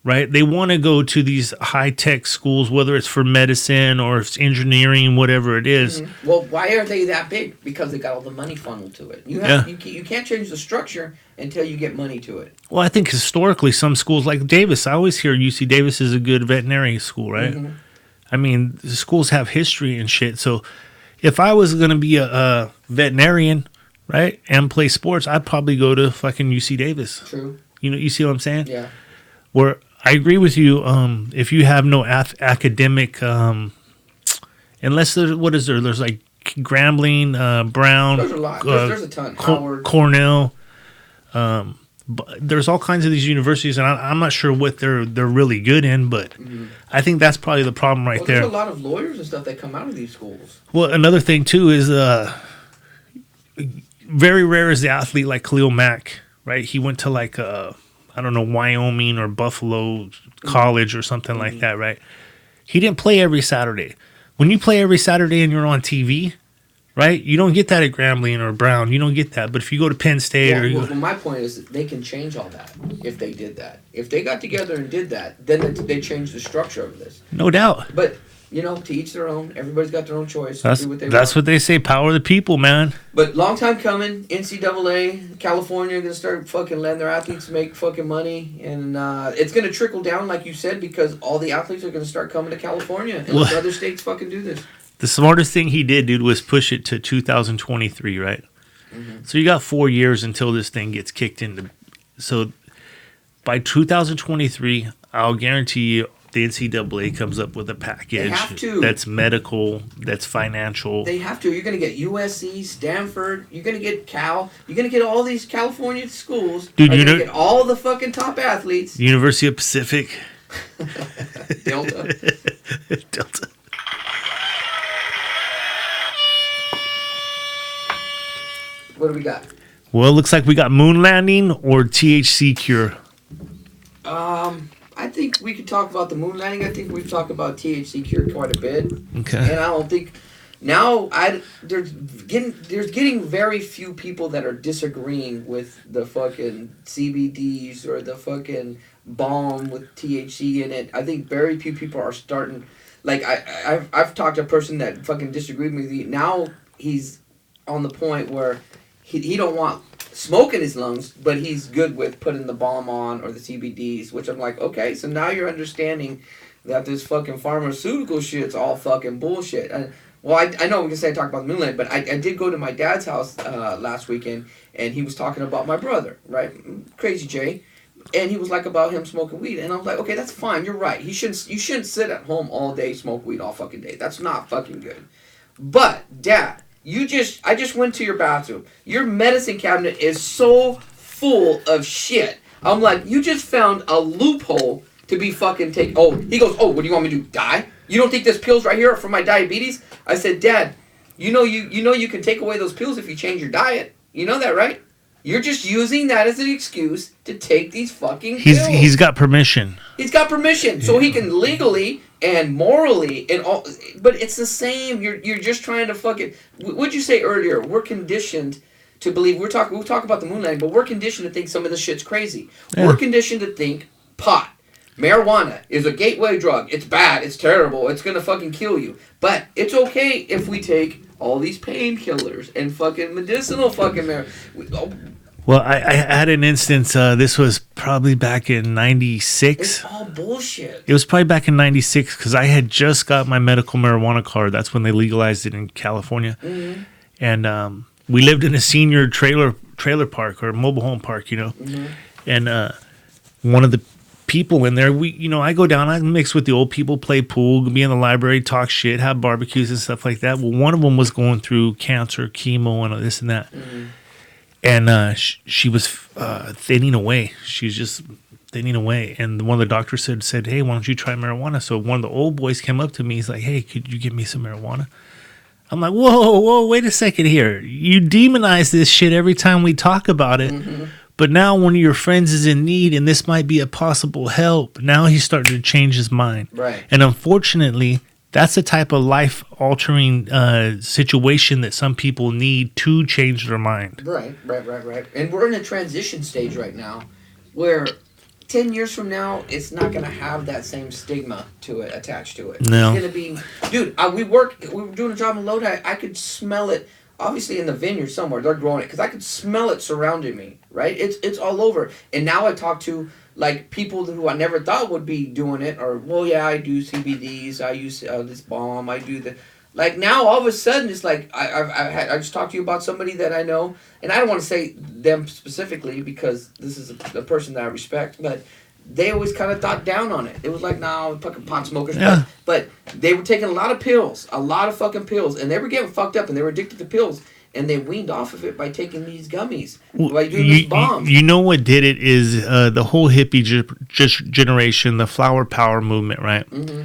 right? They want to go to these high-tech schools, whether it's for medicine or it's engineering, whatever it is. Mm-hmm. Well, why are they that big? Because they got all the money funneled to it. You can't change the structure until you get money to it. Well, I think historically some schools like Davis, I always hear UC Davis is a good veterinary school, right? Mm-hmm. I mean, the schools have history and shit. So if I was going to be a veterinarian, right, and play sports, I'd probably go to fucking UC Davis. True. You see what I'm saying? Yeah. Where I agree with you. If you have no academic, unless there's like Grambling, Brown. There's a lot. There's a ton. Howard. Cornell. But there's all kinds of these universities, and I'm not sure what they're really good in, but I think that's probably the problem there. There's a lot of lawyers and stuff that come out of these schools. Well, another thing too is very rare is the athlete like Khalil Mack, right? He went to like I don't know, Wyoming or Buffalo College or something like that, right? He didn't play every Saturday. When you play every Saturday and you're on TV, right? You don't get that at Grambling or Brown. You don't get that. But if you go to Penn State or well, my point is that they can change all that if they did that. If they got together and did that, then they changed the structure of this. No doubt. But to each their own. Everybody's got their own choice. That's what what they say. Power of the people, man. But long time coming. NCAA, California, gonna start fucking letting their athletes make fucking money, and it's gonna trickle down, like you said, because all the athletes are gonna start coming to California, and let other states fucking do this. The smartest thing he did, dude, was push it to 2023, right? Mm-hmm. So you got 4 years until this thing gets kicked into. So by 2023, I'll guarantee you the NCAA comes up with a package that's medical, that's financial. They have to. You're going to get USC, Stanford. You're going to get Cal. You're going to get all these California schools. Dude, you're going to get all the fucking top athletes. University of Pacific. Delta. Delta. What do we got? Well, it looks like we got moon landing or THC cure. I think we could talk about the moon landing. I think we've talked about THC cure quite a bit. Okay. And I don't think now there's getting very few people that are disagreeing with the fucking CBDs or the fucking balm with THC in it. I think very few people are starting. Like I've talked to a person that fucking disagreed with me. Now he's on the point where he don't want smoke in his lungs, but he's good with putting the balm on or the CBDs, which I'm like, okay, so now you're understanding that this fucking pharmaceutical shit's all fucking bullshit. I know we can say I talk about the moonlight, but I did go to my dad's house last weekend, and he was talking about my brother, right? Crazy Jay. And he was like about him smoking weed, and I was like, okay, that's fine, you're right. You shouldn't sit at home all day, smoke weed all fucking day. That's not fucking good. But, Dad, I just went to your bathroom. Your medicine cabinet is so full of shit. I'm like, you just found a loophole to be fucking take. Oh, he goes, oh, what do you want me to do? Die? You don't think this pills right here are for my diabetes? I said, Dad, you know you can take away those pills if you change your diet. You know that, right? You're just using that as an excuse to take these fucking pills. He's got permission. He's got permission, so he can legally and morally and all. But it's the same. You're just trying to fucking. What'd you say earlier? We're conditioned to believe. We'll talk about the moonlighting, but we're conditioned to think some of this shit's crazy. Yeah. We're conditioned to think pot, marijuana is a gateway drug. It's bad. It's terrible. It's gonna fucking kill you. But it's okay if we take all these painkillers and fucking medicinal fucking marijuana. Well, I had an instance. This was probably back in '96. It's all bullshit. It was probably back in '96 because I had just got my medical marijuana card. That's when they legalized it in California. Mm-hmm. And we lived in a senior trailer park or mobile home park, Mm-hmm. And one of the people in there, I go down, I mix with the old people, play pool, be in the library, talk shit, have barbecues and stuff like that. Well, one of them was going through cancer, chemo, and this and that. Mm-hmm. And she was thinning away. She was just thinning away. And one of the doctors said, hey, why don't you try marijuana? So one of the old boys came up to me. He's like, hey, could you give me some marijuana? I'm like, whoa, wait a second here. You demonize this shit every time we talk about it. Mm-hmm. But now one of your friends is in need and this might be a possible help. Now he's starting to change his mind. Right. And unfortunately, that's the type of life-altering situation that some people need to change their mind. Right. And we're in a transition stage right now where 10 years from now, it's not going to have that same stigma to it, attached to it. No. It's going to be... Dude, we were doing a job in Lodi. I could smell it, obviously in the vineyard somewhere. They're growing it because I could smell it surrounding me, right? It's all over. And now I talk to... like people who I never thought would be doing it, or well, yeah, I do CBDs, I use this balm, I do the, like now all of a sudden it's like I just talked to you about somebody that I know, and I don't want to say them specifically because this is a person that I respect, but they always kind of thought down on it. It was like, no, fucking pot smokers, yeah. But they were taking a lot of fucking pills, and they were getting fucked up, and they were addicted to pills. And they weaned off of it by taking these gummies, by doing these bombs. You know what did it is the whole hippie generation, the flower power movement, right? Mm-hmm.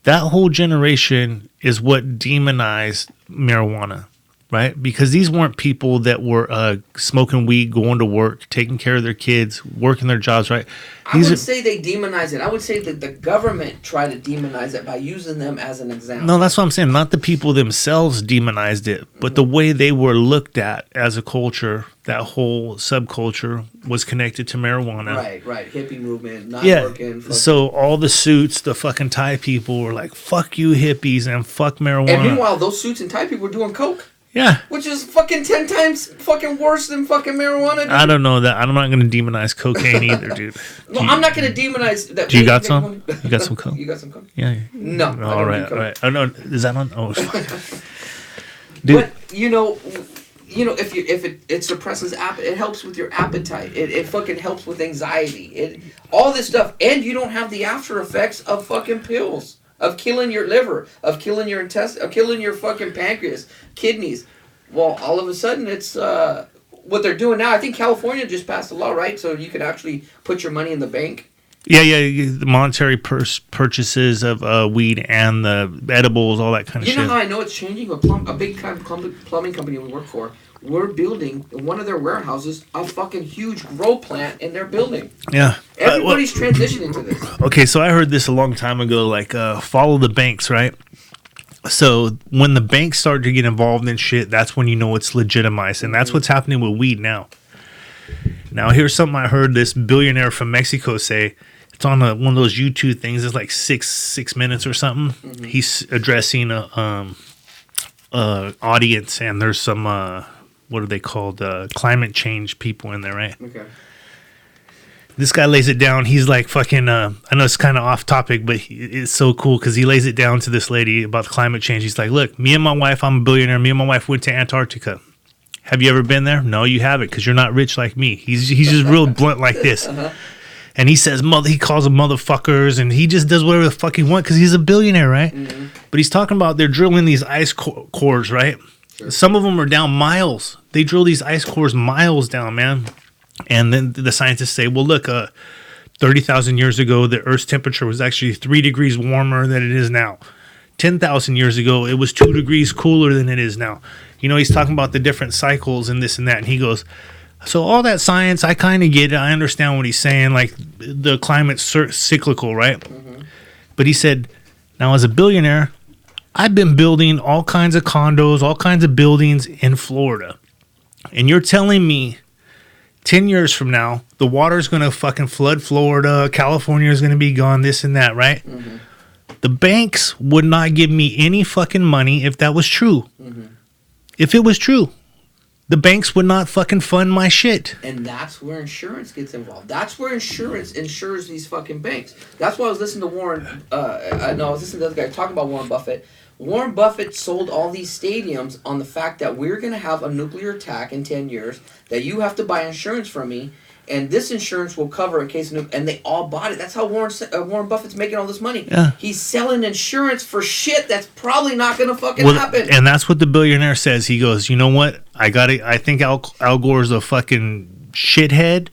That whole generation is what demonized marijuana. right? Because these weren't people that were smoking weed, going to work, taking care of their kids, working their jobs, right? I would say they demonize it. I would say that the government tried to demonize it by using them as an example. No, that's what I'm saying. Not the people themselves demonized it, but the way they were looked at as a culture, that whole subculture was connected to marijuana. Right. Hippie movement, not Yeah. working. So all the suits, the fucking Thai people were like, fuck you hippies and fuck marijuana. And meanwhile, those suits and Thai people were doing coke. Yeah. Which is fucking 10 times fucking worse than fucking marijuana, dude. I don't know that. I'm not going to demonize cocaine either, dude. No, I'm not going to demonize that. Do you got some? You got some coke? You got some coke? Yeah. No. All right. Oh, no. Is that on? Oh, dude. But, you know, if it suppresses it helps with your appetite. It fucking helps with anxiety. All this stuff. And you don't have the after effects of fucking pills. Of killing your liver, of killing your intestine, of killing your fucking pancreas, kidneys. Well, all of a sudden, it's what they're doing now. I think California just passed a law, right? So you can actually put your money in the bank. Yeah. The monetary purchases of weed and the edibles, all that kind of shit. You know how I know it's changing? A big kind of plumbing company we work for, we're building in one of their warehouses a fucking huge grow plant in their building. Yeah. Everybody's transitioning to this. Okay, so I heard this a long time ago, like follow the banks, right? So when the banks start to get involved in shit, that's when you know it's legitimized. And that's what's happening with weed now. Now, here's something I heard this billionaire from Mexico say. It's on one of those YouTube things. It's like six minutes or something. Mm-hmm. He's addressing a audience, and there's some, what are they called? Climate change people in there, right? Okay. This guy lays it down. He's like fucking, I know it's kind of off topic, but it's so cool because he lays it down to this lady about climate change. He's like, look, me and my wife, I'm a billionaire. Me and my wife went to Antarctica. Have you ever been there? No, you haven't because you're not rich like me. He's just real blunt like this. Uh-huh. And he says, he calls them motherfuckers, and he just does whatever the fuck he wants because he's a billionaire, right? Mm-hmm. But he's talking about they're drilling these ice cores, right? Sure. Some of them are down miles. They drill these ice cores miles down, man. And then the scientists say, well, look, 30,000 years ago, the Earth's temperature was actually 3 degrees warmer than it is now. 10,000 years ago, it was 2 degrees cooler than it is now. You know, he's talking about the different cycles and this and that. And he goes, so all that science, I kind of get it. I understand what he's saying, like the climate's cyclical, right? Mm-hmm. But he said, now as a billionaire, I've been building all kinds of condos, all kinds of buildings in Florida. And you're telling me 10 years from now, the water's going to fucking flood Florida, California is going to be gone, this and that, right? Mm-hmm. The banks would not give me any fucking money if that was true. Mm-hmm. If it was true. The banks would not fucking fund my shit. And that's where insurance gets involved. That's where insurance insures these fucking banks. That's why I was listening to Warren. I was listening to the other guy talking about Warren Buffett. Warren Buffett sold all these stadiums on the fact that we're going to have a nuclear attack in 10 years, that you have to buy insurance from me, and this insurance will cover in case of and they all bought it. That's how Warren Buffett's making all this money. Yeah. He's selling insurance for shit that's probably not going to fucking happen. And that's what the billionaire says. He goes, you know what? I think Al Gore's a fucking shithead,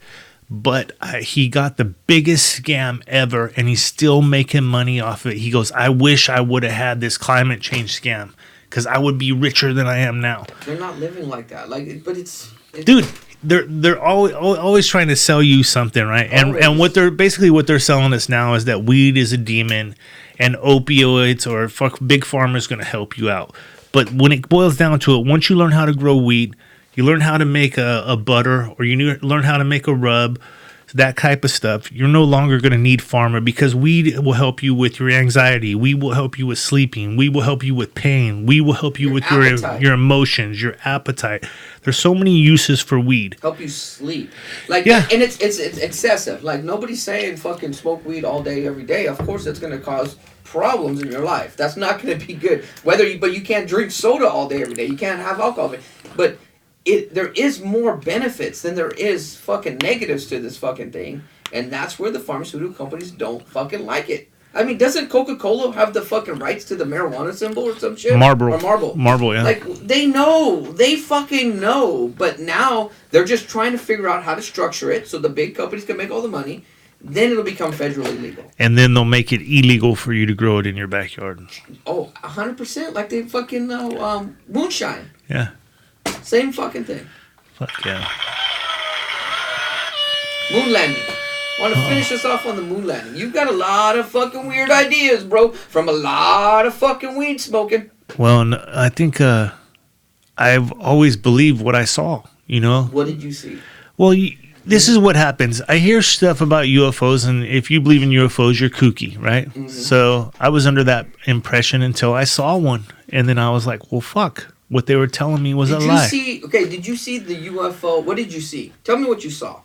but he got the biggest scam ever, and he's still making money off of it. He goes, I wish I would have had this climate change scam because I would be richer than I am now. They're not living like that. But it's dude. They're always trying to sell you something, right? And what they're selling us now is that weed is a demon, and opioids or big pharma is going to help you out. But when it boils down to it, once you learn how to grow weed, you learn how to make a butter, or you learn how to make a rub, that type of stuff. You're no longer going to need pharma because weed will help you with your anxiety. We will help you with sleeping. We will help you with pain. We will help you with your emotions, your appetite. There's so many uses for weed. Help you sleep. And it's excessive. Like, nobody's saying fucking smoke weed all day, every day. Of course, it's going to cause problems in your life. That's not going to be good. But you can't drink soda all day, every day. You can't have alcohol. But there is more benefits than there is fucking negatives to this fucking thing. And that's where the pharmaceutical companies don't fucking like it. I mean, doesn't Coca-Cola have the fucking rights to the marijuana symbol or some shit? Marlboro. Or Marlboro. Marlboro, yeah. Like, they know. They fucking know. But now they're just trying to figure out how to structure it so the big companies can make all the money. Then it'll become federally legal. And then they'll make it illegal for you to grow it in your backyard. Oh, 100%. Like they fucking moonshine. Yeah. Same fucking thing. Fuck yeah. Moon landing. Want to finish us off on the moon landing. You've got a lot of fucking weird ideas, bro. From a lot of fucking weed smoking. Well, I think I've always believed what I saw, you know? What did you see? Well, this is what happens. I hear stuff about UFOs, and if you believe in UFOs, you're kooky, right? Mm-hmm. So I was under that impression until I saw one. And then I was like, well, fuck. What they were telling me was a lie. Did you see the UFO? What did you see? Tell me what you saw.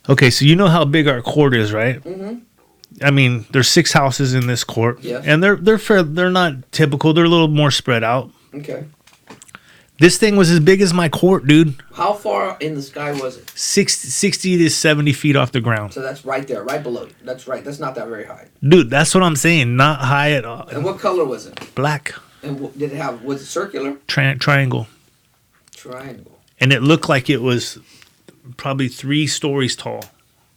Okay, so you know how big our court is, right? Mm-hmm. I mean, there's 6 houses in this court. Yes. And they're fair, they're not typical. They're a little more spread out. Okay. This thing was as big as my court, dude. How far in the sky was it? 60 to 70 feet off the ground. So that's right there, right below you. That's right. That's not that very high. Dude, that's what I'm saying. Not high at all. And what color was it? Black. And was it circular? Triangle. Triangle. And it looked like it was probably 3 stories tall.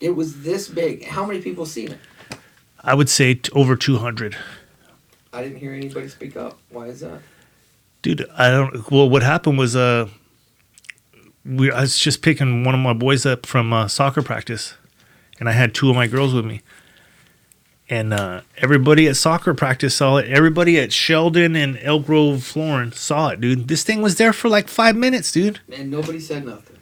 It was this big. How many people seen it? I would say over 200. I didn't hear anybody speak up. Why is that? Dude, I don't. Well, what happened was, I was just picking one of my boys up from soccer practice, and I had 2 of my girls with me. And everybody at soccer practice saw it. Everybody at Sheldon and Elk Grove, Florence saw it, dude. This thing was there for like 5 minutes, dude. And nobody said nothing.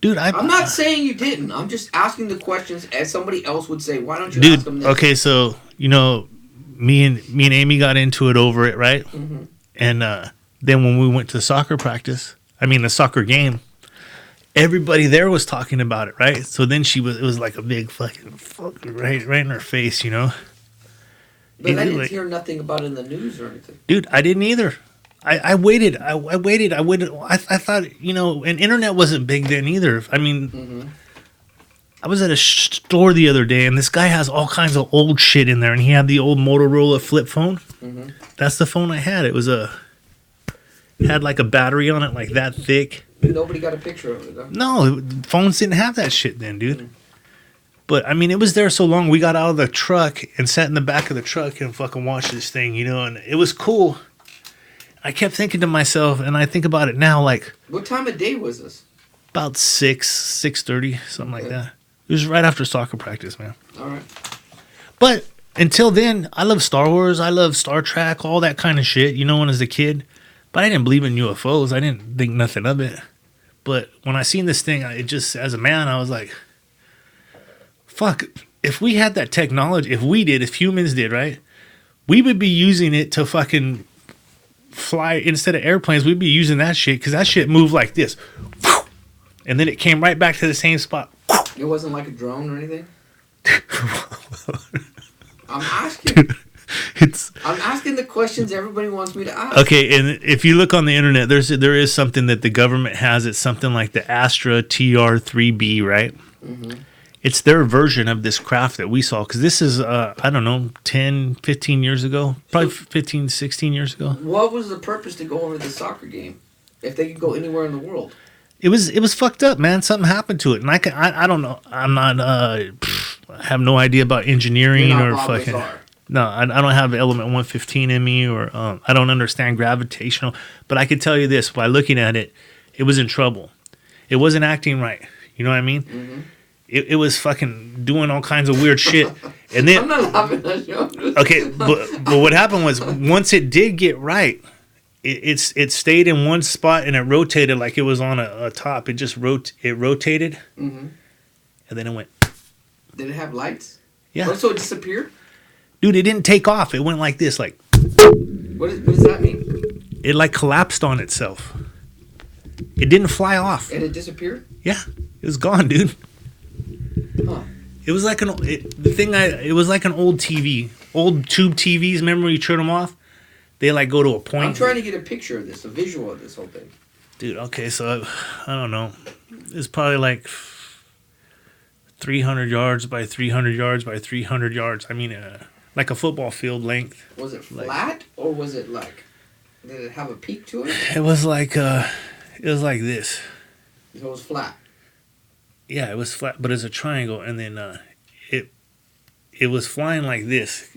Dude, I'm not saying you didn't. I'm just asking the questions as somebody else would say. Why don't you ask them this? Okay, so you know, me and Amy got into it over it, right? Mm-hmm. And then when we went to the soccer game, everybody there was talking about it, right? So then it was like a big fucking right in her face, you know. But I didn't hear nothing about it in the news or anything. Dude, I didn't either. I waited. I waited. I thought, you know, and internet wasn't big then either. I mean, mm-hmm. I was at a store the other day, and this guy has all kinds of old shit in there, and he had the old Motorola flip phone. Mm-hmm. That's the phone I had. It had like a battery on it, like that thick. Nobody got a picture of it, though. No, phones didn't have that shit then, dude. Mm-hmm. But, I mean, it was there so long. We got out of the truck and sat in the back of the truck and fucking watched this thing, you know, and it was cool. I kept thinking to myself, and I think about it now, like... What time of day was this? About 6:30, something like that. It was right after soccer practice, man. All right. But until then, I love Star Wars. I love Star Trek, all that kind of shit, you know, when as a kid. But I didn't believe in UFOs. I didn't think nothing of it. But when I seen this thing, it just, as a man, I was like, fuck, if we had that technology, if humans did, right? We would be using it to fucking... fly instead of airplanes. We'd be using that shit because that shit moved like this, and then it came right back to the same spot. It wasn't like a drone or anything. I'm asking. I'm asking the questions everybody wants me to ask. Okay, and if you look on the internet, there is something that the government has. It's something like the Astra TR-3B, right? Mm-hmm. It's their version of this craft that we saw, because this is, I don't know, 10, 15 years ago, probably 15, 16 years ago. What was the purpose to go over the soccer game if they could go anywhere in the world? It was fucked up, man. Something happened to it, and I don't know. I'm not, I have no idea about engineering or fucking. No, I don't have element 115 in me, or I don't understand gravitational. But I can tell you this: by looking at it, it was in trouble. It wasn't acting right. You know what I mean? Mm-hmm. It was fucking doing all kinds of weird shit. And then, I'm not laughing at you. Okay, but what happened was, once it did get right, it stayed in one spot and it rotated like it was on a top. It just rotated, mm-hmm. And then it went. Did it have lights? Yeah. So it disappeared? Dude, it didn't take off. It went like this, like. What does that mean? It like collapsed on itself. It didn't fly off. And it disappeared? Yeah, it was gone, dude. Huh. It was like it was like an old TV, old tube TVs. Remember when you turn them off? They like go to a point. I'm trying to get a picture of this, a visual of this whole thing. Dude, okay, so I don't know. It's probably like 300 yards by 300 yards by 300 yards. I mean, like a football field length. Was it flat or was it like? Did it have a peak to it? It was like this. So it was flat. Yeah, it was flat, but it's a triangle, and then it was flying like this.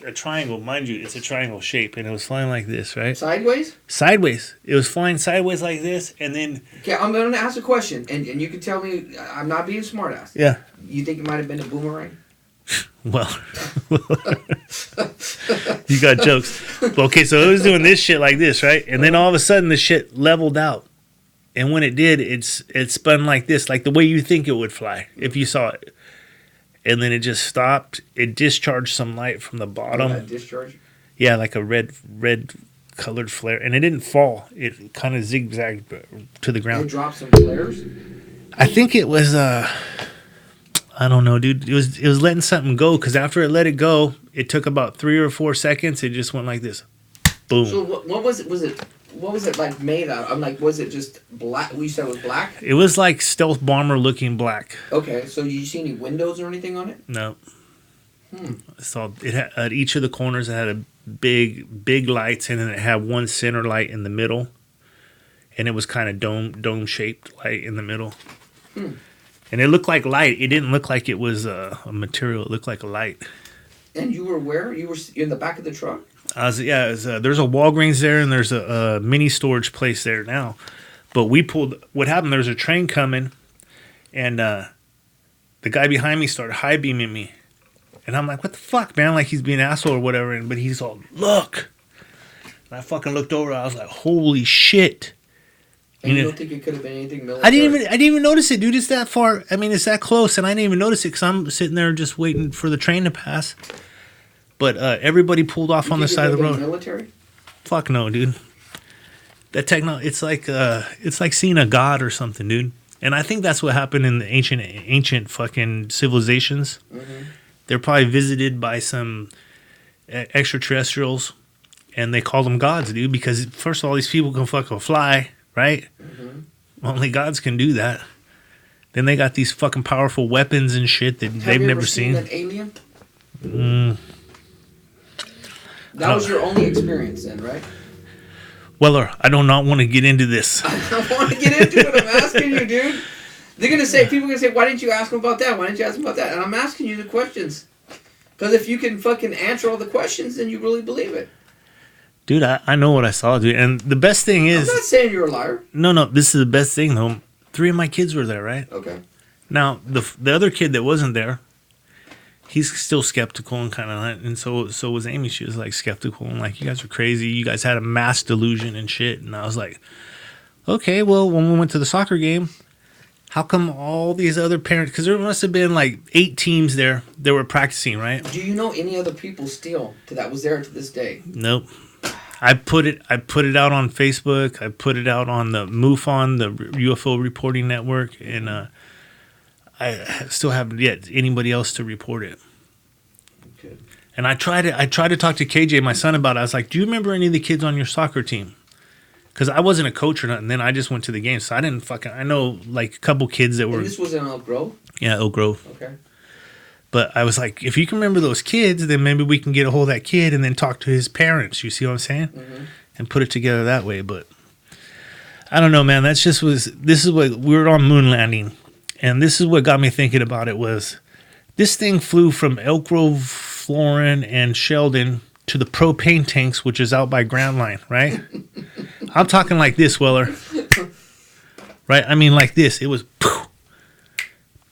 a triangle, mind you. It's a triangle shape, and it was flying like this, right? Sideways? Sideways. It was flying sideways like this, and then Okay, I'm going to ask a question, and you can tell me, I'm not being smartass. yeah. You think it might have been a boomerang? Well, you got jokes. Okay, so it was doing this shit like this, right? And then all of a sudden, the shit leveled out. And when it did, it spun like this, like the way you think it would fly if you saw it. And then it just stopped. It discharged some light from the bottom. Discharge? Yeah, like a red colored flare. And it didn't fall. It kind of zigzagged to the It ground. dropped some flares? I think it was I don't know, dude. It was letting something go, because after it let it go, it took about 3 or 4 seconds. It just went like this, boom. So what was it? What was it like made out of? I'm like, was it just black? You said it was black? It was like stealth bomber looking black. Okay, so you see any windows or anything on it? No. So it had, at each of the corners it had a big lights, and then it had one center light in the middle, and it was kind of dome shaped light in the middle. And it looked like light. It didn't look like it was a material. It looked like a light. And you were where? You're in the back of the truck? There's a Walgreens there, and there's a mini storage place there now. But we pulled. What happened? There was a train coming, and the guy behind me started high beaming me, and I'm like, "What the fuck, man?" Like he's being an asshole or whatever. But he's all, "Look," and I fucking looked over. I was like, "Holy shit!" And you don't think it could have been anything military? I didn't even notice it, dude. It's that far. I mean, it's that close, and I didn't even notice it because I'm sitting there just waiting for the train to pass. But everybody pulled off on the side of the road. Military? Fuck no, dude. That it's like seeing a god or something, dude. And I think that's what happened in the ancient fucking civilizations. Mm-hmm. They're probably visited by some extraterrestrials, and they call them gods, dude. Because first of all, these people can fucking fly, right? Mm-hmm. Only gods can do that. Then they got these fucking powerful weapons and shit that they've never seen. Have you ever seen an alien? That was your only experience then, right? Weller, I do not want to get into this. I want to get into it. I'm asking you, dude. People are going to say, why didn't you ask him about that? Why didn't you ask him about that? And I'm asking you the questions. Because if you can fucking answer all the questions, then you really believe it. Dude, I know what I saw, dude. And the best thing is... I'm not saying you're a liar. No, this is the best thing, though. 3 of my kids were there, right? Okay. Now, the other kid that wasn't there, he's still skeptical and kind of... And so was Amy. She was, like, skeptical and like, you guys are crazy. You guys had a mass delusion and shit. And I was like, okay, well, when we went to the soccer game, how come all these other parents... Because there must have been, like, 8 teams there that were practicing, right? Do you know any other people still that was there to this day? Nope. I put it out on Facebook. I put it out on the MUFON, the UFO Reporting Network, and I still haven't yet anybody else to report it. Okay. And I tried to talk to KJ, my son, about it. I was like, "Do you remember any of the kids on your soccer team?" Because I wasn't a coach or nothing. Then I just went to the game, so I didn't fucking. I know like a couple kids that were. And this was in Elk Grove. Yeah, Elk Grove. Okay. But I was like, if you can remember those kids, then maybe we can get a hold of that kid and then talk to his parents. You see what I'm saying? Mm-hmm. And put it together that way. But I don't know, man. This is what we were on moon landing. And this is what got me thinking about it was this thing flew from Elk Grove, Florin, and Sheldon to the propane tanks, which is out by Grand Line, right? I'm talking like this, Weller. Right? I mean like this. It was poof,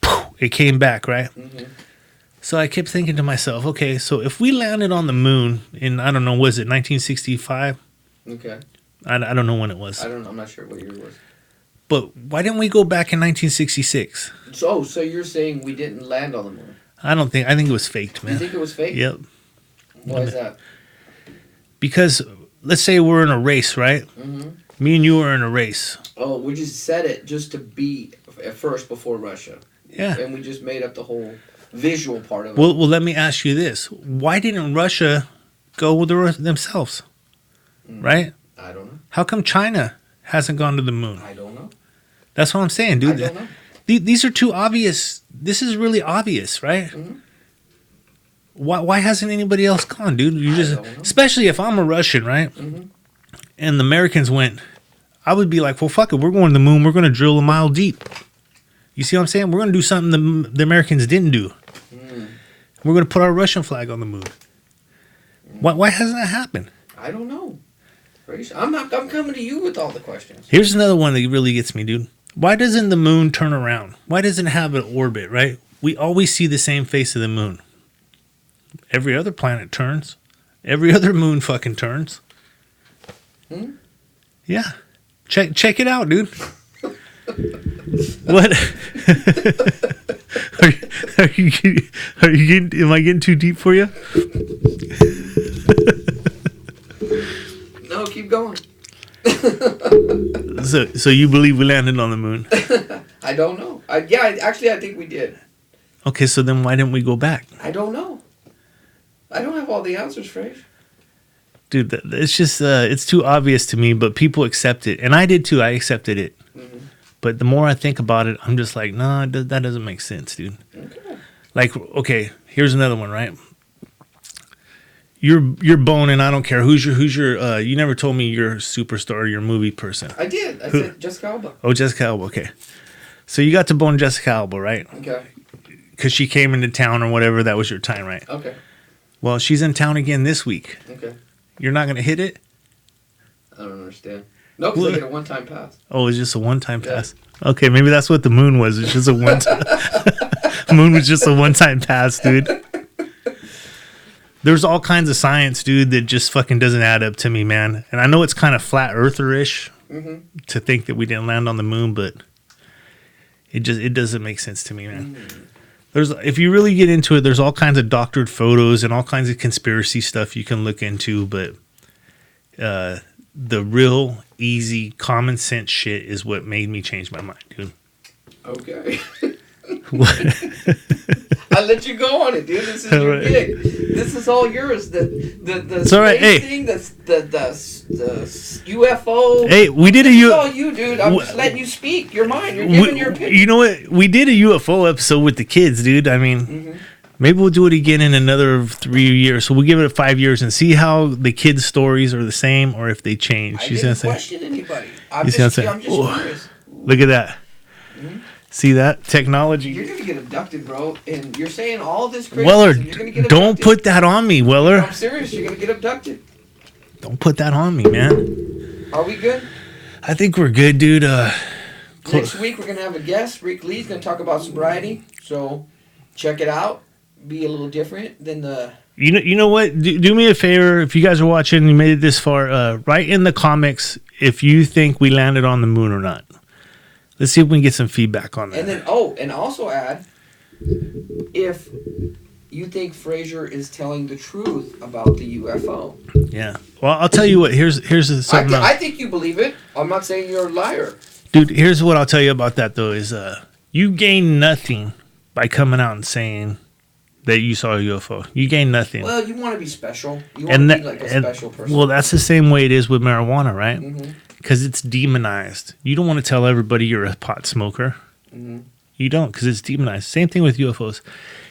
poof. It came back, right? Mm-hmm. So I kept thinking to myself, okay, so if we landed on the moon in, I don't know, was it 1965? Okay. I don't know when it was. I don't know. I'm not sure what year it was. But why didn't we go back in 1966? So you're saying we didn't land on the moon? I think it was faked, man. You think it was fake? Yep. Why is that? Because let's say we're in a race, right? Mm-hmm. Me and you are in a race. Oh, we just said it just to be at first before Russia. Yeah. And we just made up the whole visual part of it. Well, let me ask you this. Why didn't Russia go with themselves? Right? I don't know. How come China hasn't gone to the moon? I don't know. That's what I'm saying, dude. I don't know. These are too obvious. This is really obvious, right? Mm-hmm. Why hasn't anybody else gone, dude? Especially if I'm a Russian, right? Mm-hmm. And the Americans went, I would be like, well, fuck it. We're going to the moon. We're going to drill a mile deep. You see what I'm saying? We're going to do something the Americans didn't do. Mm. We're going to put our Russian flag on the moon. Why hasn't that happened? I don't know. I'm coming to you with all the questions. Here's another one that really gets me, dude. Why doesn't the moon turn around? Why doesn't it have an orbit, right? We always see the same face of the moon. Every other planet turns. Every other moon fucking turns. Yeah. Check it out, dude. What? Are you getting, am I getting too deep for you? No, keep going. So you believe we landed on the moon? I don't know. I think we did. Okay, so then why didn't we go back? I don't know. I don't have all the answers, Fraser. Dude, it's just, it's too obvious to me, but people accept it. And I did too. I accepted it. Mm-hmm. But the more I think about it, I'm just like, nah, that doesn't make sense, dude. Okay. Like, okay, here's another one, right? You're boning. I don't care. Who's your, you never told me your superstar, your movie person. I did. I said Jessica Alba. Oh, Jessica Alba. Okay. So you got to bone Jessica Alba, right? Okay. Because she came into town or whatever. That was your time, right? Okay. Well, she's in town again this week. Okay. You're not going to hit it? I don't understand. No, because I get a one-time pass. Oh, it's just a one-time pass. Okay, maybe that's what the moon was. It's just a one-time. Moon was just a one-time pass, dude. There's all kinds of science, dude, that just fucking doesn't add up to me, man. And I know it's kind of flat earther-ish to think that we didn't land on the moon, but it doesn't make sense to me, man. If you really get into it, there's all kinds of doctored photos and all kinds of conspiracy stuff you can look into, but the real easy common sense shit is what made me change my mind, dude. Okay. I let you go on it, dude. This is your gig. This is all yours. The space thing, the UFO. Hey, we did It's all you, dude. I'm just letting you speak. You're mine. You're giving your opinion. You know what? We did a UFO episode with the kids, dude. I mean, maybe we'll do it again in another 3 years. So we'll give it 5 years and see how the kids' stories are the same or if they change. I didn't question anybody. I'm just curious. Look at that. See that? Technology. You're going to get abducted, bro. And you're saying all this crazy. Weller, you're gonna get don't put that on me, Weller. I'm serious. You're going to get abducted. Don't put that on me, man. Are we good? I think we're good, dude. Next week, we're going to have a guest. Rick Lee's going to talk about sobriety. So check it out. Be a little different than the... You know what? Do me a favor. If you guys are watching and you made it this far, write in the comics if you think we landed on the moon or not. Let's see if we can get some feedback on that. And then, and also add, if you think Fraser is telling the truth about the UFO. Yeah. Well, I'll tell you what. Here's something. I think you believe it. I'm not saying you're a liar. Dude, here's what I'll tell you about that, though, is you gain nothing by coming out and saying that you saw a UFO. You gain nothing. Well, you want to be special. You want to be like a special person. Well, that's the same way it is with marijuana, right? Because it's demonized. You don't want to tell everybody you're a pot smoker. You don't, because it's demonized. Same thing with UFOs.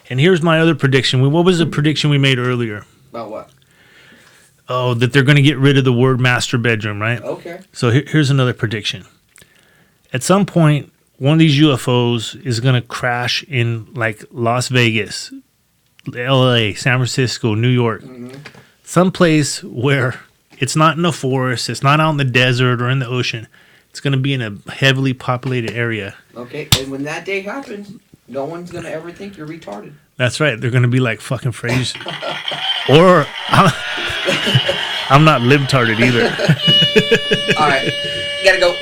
And here's my other prediction. What was the prediction we made earlier? About what? Oh, that they're going to get rid of the word master bedroom, right? Okay. So here's another prediction. At some point, one of these UFOs is going to crash in like Las Vegas, LA, San Francisco, New York. Someplace where it's not in the forest, it's not out in the desert or in the ocean. It's going to be in a heavily populated area. Okay, and when that day happens, no one's going to ever think you're retarded. That's right. They're going to be like fucking Fraser. Or I'm not libtarded either. All right, you got to go.